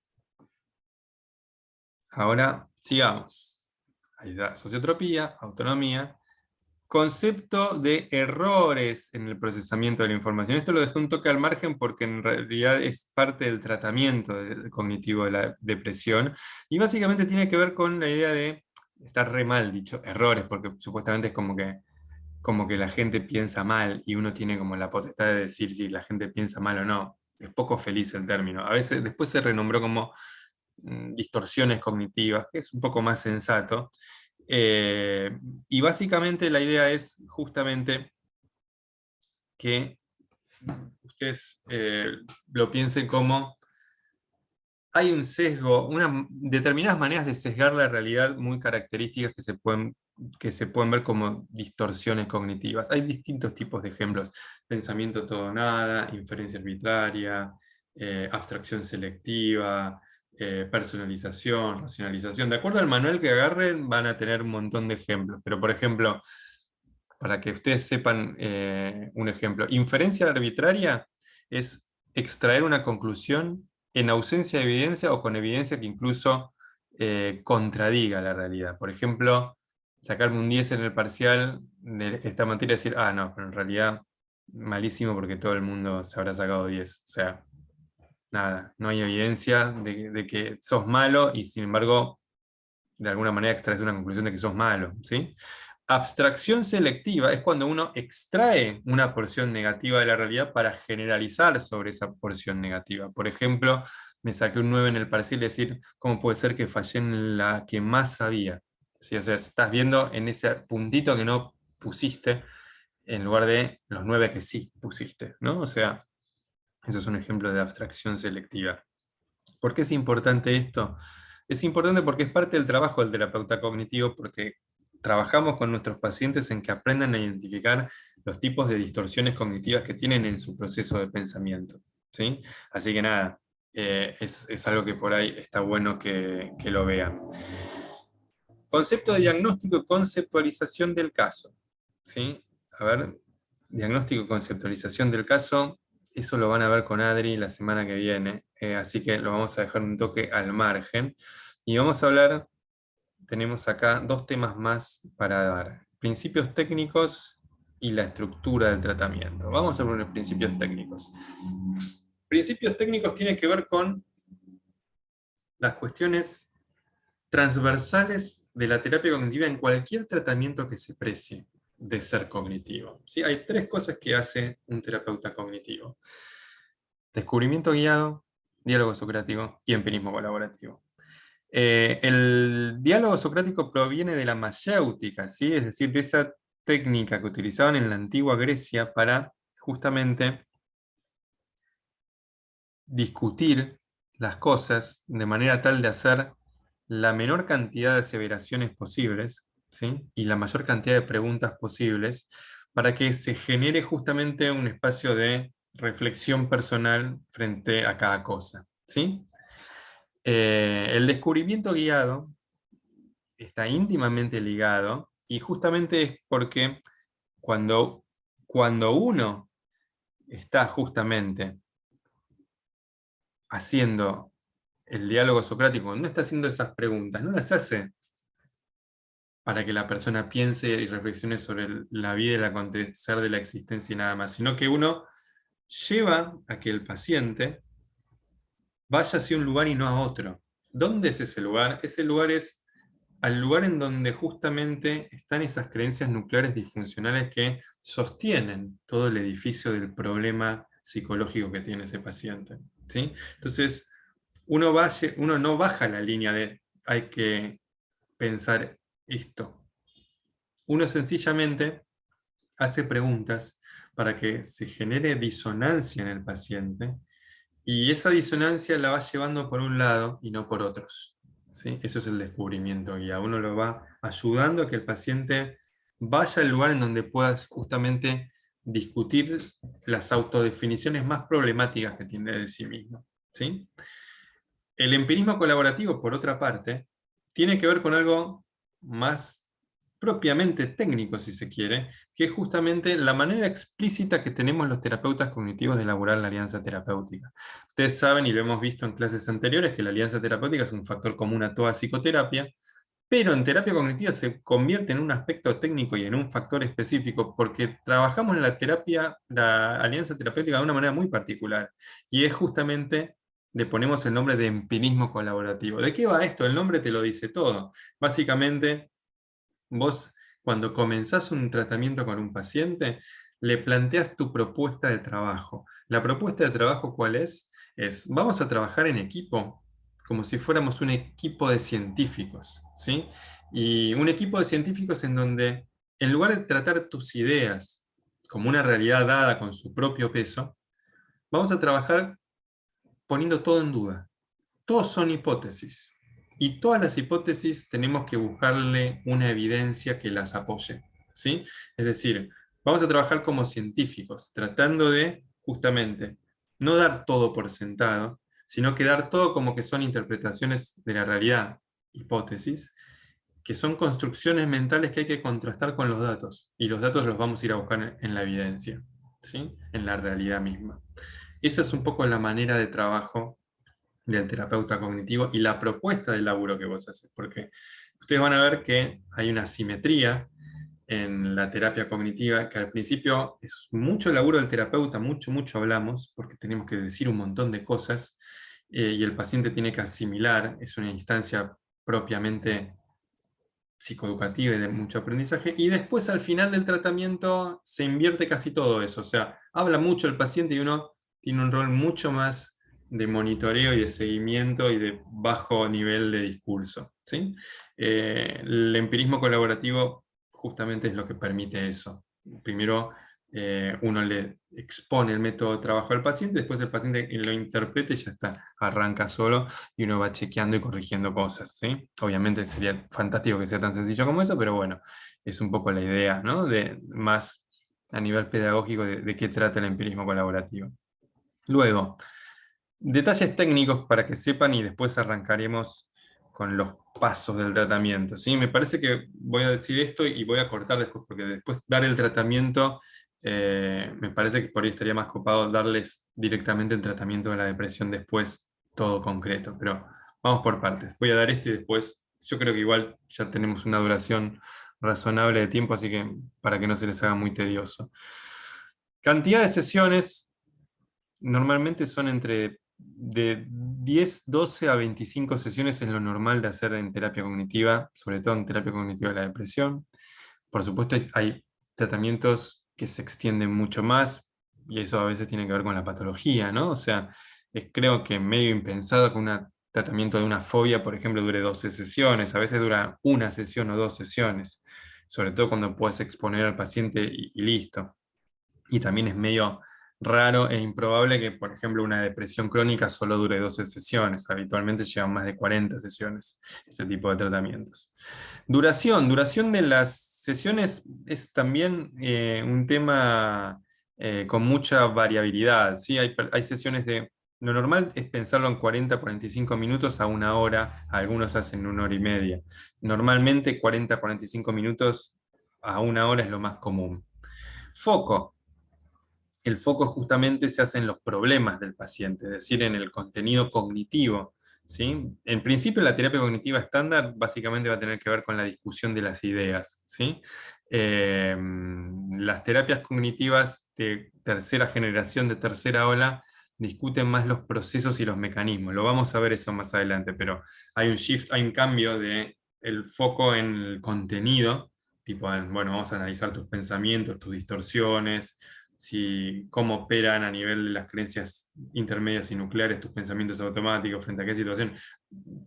ahora sigamos. Ahí está, sociotropía, autonomía. Concepto de errores en el procesamiento de la información. Esto lo dejé un toque al margen porque en realidad es parte del tratamiento cognitivo de la depresión y básicamente tiene que ver con la idea de, está re mal dicho, errores, porque supuestamente es como que la gente piensa mal y uno tiene como la potestad de decir si la gente piensa mal o no. Es poco feliz el término. A veces después se renombró como distorsiones cognitivas, que es un poco más sensato. Y básicamente la idea es justamente que ustedes lo piensen como hay un sesgo, determinadas maneras de sesgar la realidad muy características que se pueden ver como distorsiones cognitivas. Hay distintos tipos de ejemplos: pensamiento todo o nada, inferencia arbitraria, abstracción selectiva, personalización, racionalización. De acuerdo al manual que agarren, van a tener un montón de ejemplos. Pero, por ejemplo, para que ustedes sepan un ejemplo, inferencia arbitraria es extraer una conclusión en ausencia de evidencia o con evidencia que incluso contradiga la realidad. Por ejemplo, sacarme un 10 en el parcial de esta materia y decir, ah, no, pero en realidad malísimo porque todo el mundo se habrá sacado 10. O sea, nada, no hay evidencia de que sos malo y sin embargo, de alguna manera extraes una conclusión de que sos malo, ¿sí? Abstracción selectiva es cuando uno extrae una porción negativa de la realidad para generalizar sobre esa porción negativa. Por ejemplo, me saqué un 9 en el parcial y decir, ¿cómo puede ser que fallé en la que más sabía? ¿Sí? O sea, estás viendo en ese puntito que no pusiste en lugar de los 9 que sí pusiste, ¿no? O sea, eso es un ejemplo de abstracción selectiva. ¿Por qué es importante esto? Es importante porque es parte del trabajo del terapeuta cognitivo, porque trabajamos con nuestros pacientes en que aprendan a identificar los tipos de distorsiones cognitivas que tienen en su proceso de pensamiento, ¿sí? Así que nada, es algo que por ahí está bueno que lo vean. Concepto de diagnóstico y conceptualización del caso, ¿sí? A ver, diagnóstico y conceptualización del caso, eso lo van a ver con Adri la semana que viene, así que lo vamos a dejar un toque al margen. Y vamos a hablar, tenemos acá dos temas más para dar: principios técnicos y la estructura del tratamiento. Vamos a ver los principios técnicos. Principios técnicos tienen que ver con las cuestiones transversales de la terapia cognitiva en cualquier tratamiento que se precie de ser cognitivo. ¿Sí? Hay tres cosas que hace un terapeuta cognitivo: descubrimiento guiado, diálogo socrático y empirismo colaborativo. El diálogo socrático proviene de la mayéutica, ¿sí? Es decir, de esa técnica que utilizaban en la antigua Grecia para justamente discutir las cosas de manera tal de hacer la menor cantidad de aseveraciones posibles, ¿sí? Y la mayor cantidad de preguntas posibles para que se genere justamente un espacio de reflexión personal frente a cada cosa, ¿sí? El descubrimiento guiado está íntimamente ligado y justamente es porque cuando, cuando uno está justamente haciendo el diálogo socrático, no está haciendo esas preguntas, no las hace para que la persona piense y reflexione sobre la vida y el acontecer de la existencia y nada más, sino que uno lleva a que el paciente vaya hacia un lugar y no a otro. ¿Dónde es ese lugar? Ese lugar es al lugar en donde justamente están esas creencias nucleares disfuncionales que sostienen todo el edificio del problema psicológico que tiene ese paciente, ¿sí? Entonces, uno no baja la línea de hay que pensar esto, uno sencillamente hace preguntas para que se genere disonancia en el paciente y esa disonancia la va llevando por un lado y no por otros. ¿Sí? Eso es el descubrimiento y a uno lo va ayudando a que el paciente vaya al lugar en donde puedas justamente discutir las autodefiniciones más problemáticas que tiene de sí mismo. ¿Sí? El empirismo colaborativo, por otra parte, tiene que ver con algo más propiamente técnico, si se quiere, que es justamente la manera explícita que tenemos los terapeutas cognitivos de elaborar la alianza terapéutica. Ustedes saben, y lo hemos visto en clases anteriores, que la alianza terapéutica es un factor común a toda psicoterapia, pero en terapia cognitiva se convierte en un aspecto técnico y en un factor específico porque trabajamos en la terapia, la alianza terapéutica de una manera muy particular. Y es justamente, le ponemos el nombre de empirismo colaborativo. ¿De qué va esto? El nombre te lo dice todo. Básicamente, vos cuando comenzás un tratamiento con un paciente, le planteas tu propuesta de trabajo. ¿La propuesta de trabajo cuál es? Es, vamos a trabajar en equipo, como si fuéramos un equipo de científicos, ¿sí? Y un equipo de científicos en donde, en lugar de tratar tus ideas como una realidad dada con su propio peso, vamos a trabajar poniendo todo en duda. Todos son hipótesis. Y todas las hipótesis tenemos que buscarle una evidencia que las apoye. ¿Sí? Es decir, vamos a trabajar como científicos, tratando de, justamente, no dar todo por sentado, sino que dar todo como que son interpretaciones de la realidad, hipótesis, que son construcciones mentales que hay que contrastar con los datos. Y los datos los vamos a ir a buscar en la evidencia, ¿sí? En la realidad misma. Esa es un poco la manera de trabajo del terapeuta cognitivo y la propuesta del laburo que vos haces, porque ustedes van a ver que hay una simetría en la terapia cognitiva, que al principio es mucho laburo del terapeuta, mucho hablamos, porque tenemos que decir un montón de cosas, y el paciente tiene que asimilar, es una instancia propiamente psicoeducativa y de mucho aprendizaje, y después al final del tratamiento se invierte casi todo eso, o sea, habla mucho el paciente y uno tiene un rol mucho más de monitoreo y de seguimiento y de bajo nivel de discurso, ¿sí? El empirismo colaborativo justamente es lo que permite eso. Primero, uno le expone el método de trabajo al paciente, después el paciente lo interpreta y ya está, arranca solo y uno va chequeando y corrigiendo cosas, ¿sí? Obviamente sería fantástico que sea tan sencillo como eso, pero bueno, es un poco la idea, ¿no? De más a nivel pedagógico de qué trata el empirismo colaborativo. Luego, detalles técnicos para que sepan y después arrancaremos con los pasos del tratamiento, ¿sí? Me parece que voy a decir esto y voy a cortar después, porque después dar el tratamiento, me parece que por ahí estaría más copado darles directamente el tratamiento de la depresión después, todo concreto, pero vamos por partes. Voy a dar esto y después, yo creo que igual ya tenemos una duración razonable de tiempo, así que para que no se les haga muy tedioso. Cantidad de sesiones normalmente son entre de 10, 12 a 25 sesiones es lo normal de hacer en terapia cognitiva, sobre todo en terapia cognitiva de la depresión. Por supuesto, hay tratamientos que se extienden mucho más y eso a veces tiene que ver con la patología, ¿no? O sea, es creo que medio impensado que un tratamiento de una fobia, por ejemplo, dure 12 sesiones, a veces dura una sesión o dos sesiones, sobre todo cuando puedes exponer al paciente y listo. Y también es medio raro e improbable que, por ejemplo, una depresión crónica solo dure 12 sesiones. Habitualmente llevan más de 40 sesiones ese tipo de tratamientos. Duración de las sesiones es también un tema con mucha variabilidad. ¿Sí? Hay sesiones de... Lo normal es pensarlo en 40, 45 minutos a una hora, algunos hacen una hora y media. Normalmente 40, 45 minutos a una hora es lo más común. Foco. El foco justamente se hace en los problemas del paciente, es decir, en el contenido cognitivo. ¿Sí? En principio, la terapia cognitiva estándar básicamente va a tener que ver con la discusión de las ideas. ¿Sí? Las terapias cognitivas de tercera generación, de tercera ola, discuten más los procesos y los mecanismos. Lo vamos a ver eso más adelante, pero hay un shift, hay un cambio de el foco en el contenido, tipo, bueno, vamos a analizar tus pensamientos, tus distorsiones, si, cómo operan a nivel de las creencias intermedias y nucleares, tus pensamientos automáticos frente a qué situación.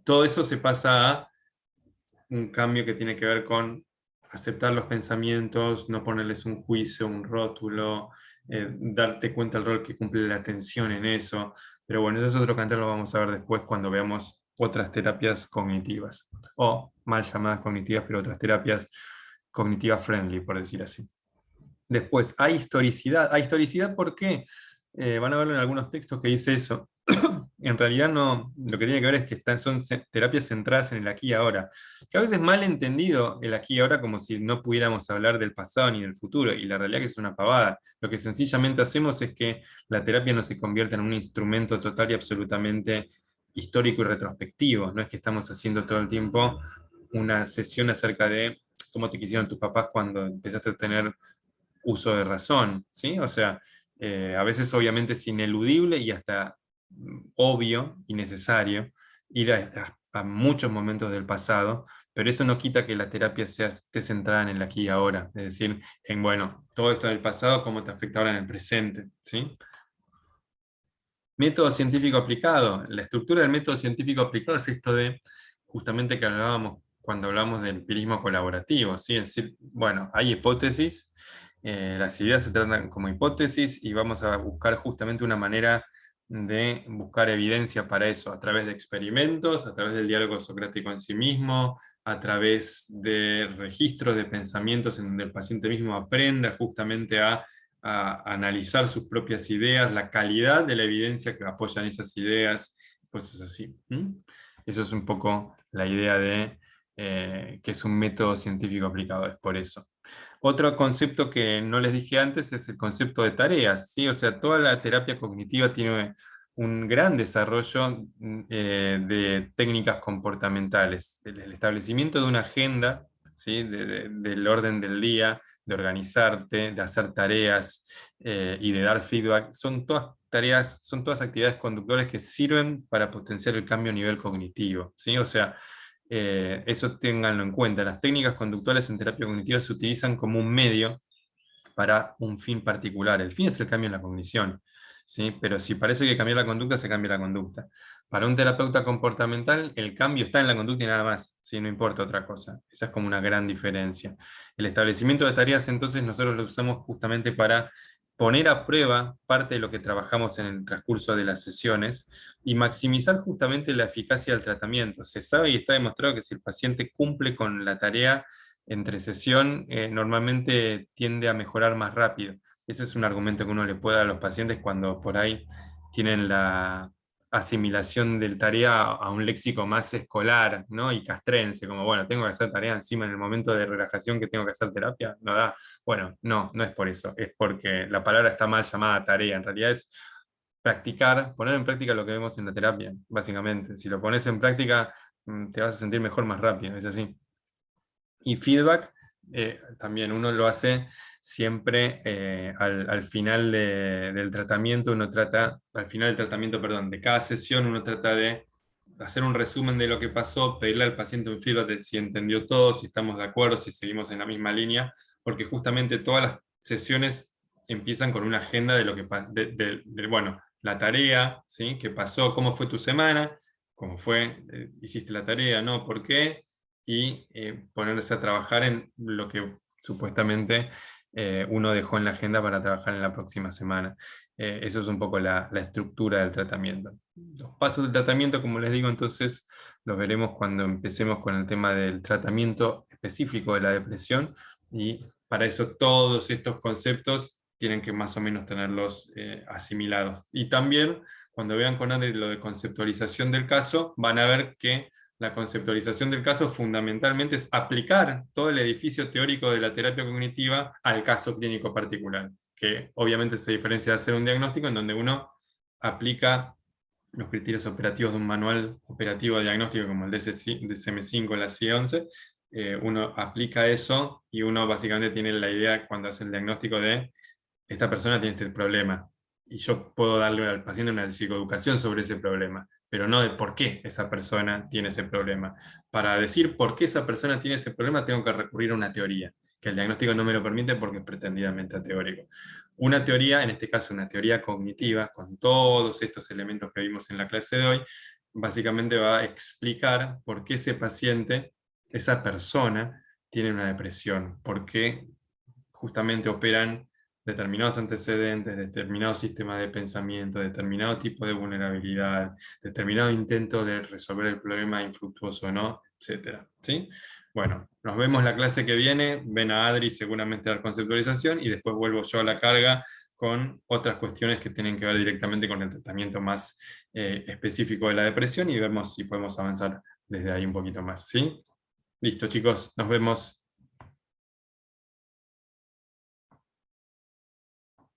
Todo eso se pasa a un cambio que tiene que ver con aceptar los pensamientos, no ponerles un juicio, un rótulo, darte cuenta del rol que cumple la atención en eso. Pero bueno, eso es otro cantar, lo vamos a ver después cuando veamos otras terapias cognitivas, o mal llamadas cognitivas, pero otras terapias cognitivas friendly, por decir así. Después, hay historicidad. ¿Hay historicidad por qué? Van a verlo en algunos textos que dice eso. En realidad no, lo que tiene que ver es que son terapias centradas en el aquí y ahora, que a veces es mal entendido el aquí y ahora como si no pudiéramos hablar del pasado ni del futuro, y la realidad que es una pavada. Lo que sencillamente hacemos es que la terapia no se convierta en un instrumento total y absolutamente histórico y retrospectivo. No es que estamos haciendo todo el tiempo una sesión acerca de cómo te quisieron tus papás cuando empezaste a tener uso de razón, ¿sí? O sea, a veces obviamente es ineludible y hasta obvio y necesario ir a muchos momentos del pasado, pero eso no quita que la terapia esté centrada en el aquí y ahora, es decir, en, bueno, todo esto del pasado, cómo te afecta ahora en el presente, ¿sí? Método científico aplicado. La estructura del método científico aplicado es esto de, justamente que hablábamos cuando hablamos de empirismo colaborativo, ¿sí? Es decir, bueno, hay hipótesis, las ideas se tratan como hipótesis y vamos a buscar justamente una manera de buscar evidencia para eso, a través de experimentos, a través del diálogo socrático en sí mismo, a través de registros de pensamientos en donde el paciente mismo aprenda justamente a analizar sus propias ideas, la calidad de la evidencia que apoyan esas ideas, cosas así. Eso es un poco la idea de que es un método científico aplicado, es por eso. Otro concepto que no les dije antes es el concepto de tareas, ¿sí? O sea, toda la terapia cognitiva tiene un gran desarrollo de técnicas comportamentales, el establecimiento de una agenda, ¿sí? Del orden del día, de organizarte, de hacer tareas y de dar feedback, son todas tareas, son todas actividades conductuales que sirven para potenciar el cambio a nivel cognitivo, ¿sí? O sea, eso ténganlo en cuenta. Las técnicas conductuales en terapia cognitiva se utilizan como un medio para un fin particular. El fin es el cambio en la cognición, ¿sí? Pero si parece que cambiar la conducta, se cambia la conducta. Para un terapeuta comportamental, el cambio está en la conducta y nada más, ¿sí? No importa otra cosa. Esa es como una gran diferencia. El establecimiento de tareas, entonces, nosotros lo usamos justamente para poner a prueba parte de lo que trabajamos en el transcurso de las sesiones y maximizar justamente la eficacia del tratamiento. Se sabe y está demostrado que si el paciente cumple con la tarea entre sesión, normalmente tiende a mejorar más rápido. Ese es un argumento que uno le puede dar a los pacientes cuando por ahí tienen la asimilación del tarea a un léxico más escolar, ¿no? Y castrense, como, bueno, tengo que hacer tarea encima en el momento de relajación que tengo que hacer terapia, no da. Bueno, no, no es por eso, es porque la palabra está mal llamada tarea, en realidad es practicar, poner en práctica lo que vemos en la terapia, básicamente. Si lo pones en práctica, te vas a sentir mejor más rápido, es así. Y feedback, también uno lo hace siempre al final del tratamiento, uno trata, al final del tratamiento, perdón, de cada sesión, uno trata de hacer un resumen de lo que pasó, pedirle al paciente un feedback de si entendió todo, si estamos de acuerdo, si seguimos en la misma línea, porque justamente todas las sesiones empiezan con una agenda de lo que bueno, la tarea, ¿sí? ¿Qué pasó? ¿Cómo fue tu semana? ¿Cómo fue? ¿Hiciste la tarea? ¿No? ¿Por qué? Y ponerse a trabajar en lo que supuestamente uno dejó en la agenda para trabajar en la próxima semana. Eso es un poco la estructura del tratamiento. Los pasos del tratamiento, como les digo, entonces los veremos cuando empecemos con el tema del tratamiento específico de la depresión y para eso todos estos conceptos tienen que más o menos tenerlos asimilados. Y también cuando vean con André lo de conceptualización del caso, van a ver que la conceptualización del caso fundamentalmente es aplicar todo el edificio teórico de la terapia cognitiva al caso clínico particular, que obviamente se diferencia de hacer un diagnóstico en donde uno aplica los criterios operativos de un manual operativo de diagnóstico como el DSM-5, la CIE-11, uno aplica eso y uno básicamente tiene la idea cuando hace el diagnóstico de esta persona tiene este problema y yo puedo darle al paciente una psicoeducación sobre ese problema, pero no de por qué esa persona tiene ese problema. Para decir por qué esa persona tiene ese problema tengo que recurrir a una teoría, que el diagnóstico no me lo permite porque es pretendidamente teórico. Una teoría, en este caso una teoría cognitiva, con todos estos elementos que vimos en la clase de hoy, básicamente va a explicar por qué ese paciente, esa persona, tienen una depresión, porque justamente operan determinados antecedentes, determinado sistema de pensamiento, determinado tipo de vulnerabilidad, determinado intento de resolver el problema infructuoso o no, etcétera, ¿sí? Bueno, nos vemos la clase que viene, ven a Adri seguramente a dar conceptualización y después vuelvo yo a la carga con otras cuestiones que tienen que ver directamente con el tratamiento más específico de la depresión y vemos si podemos avanzar desde ahí un poquito más, ¿sí? Listo, chicos, nos vemos.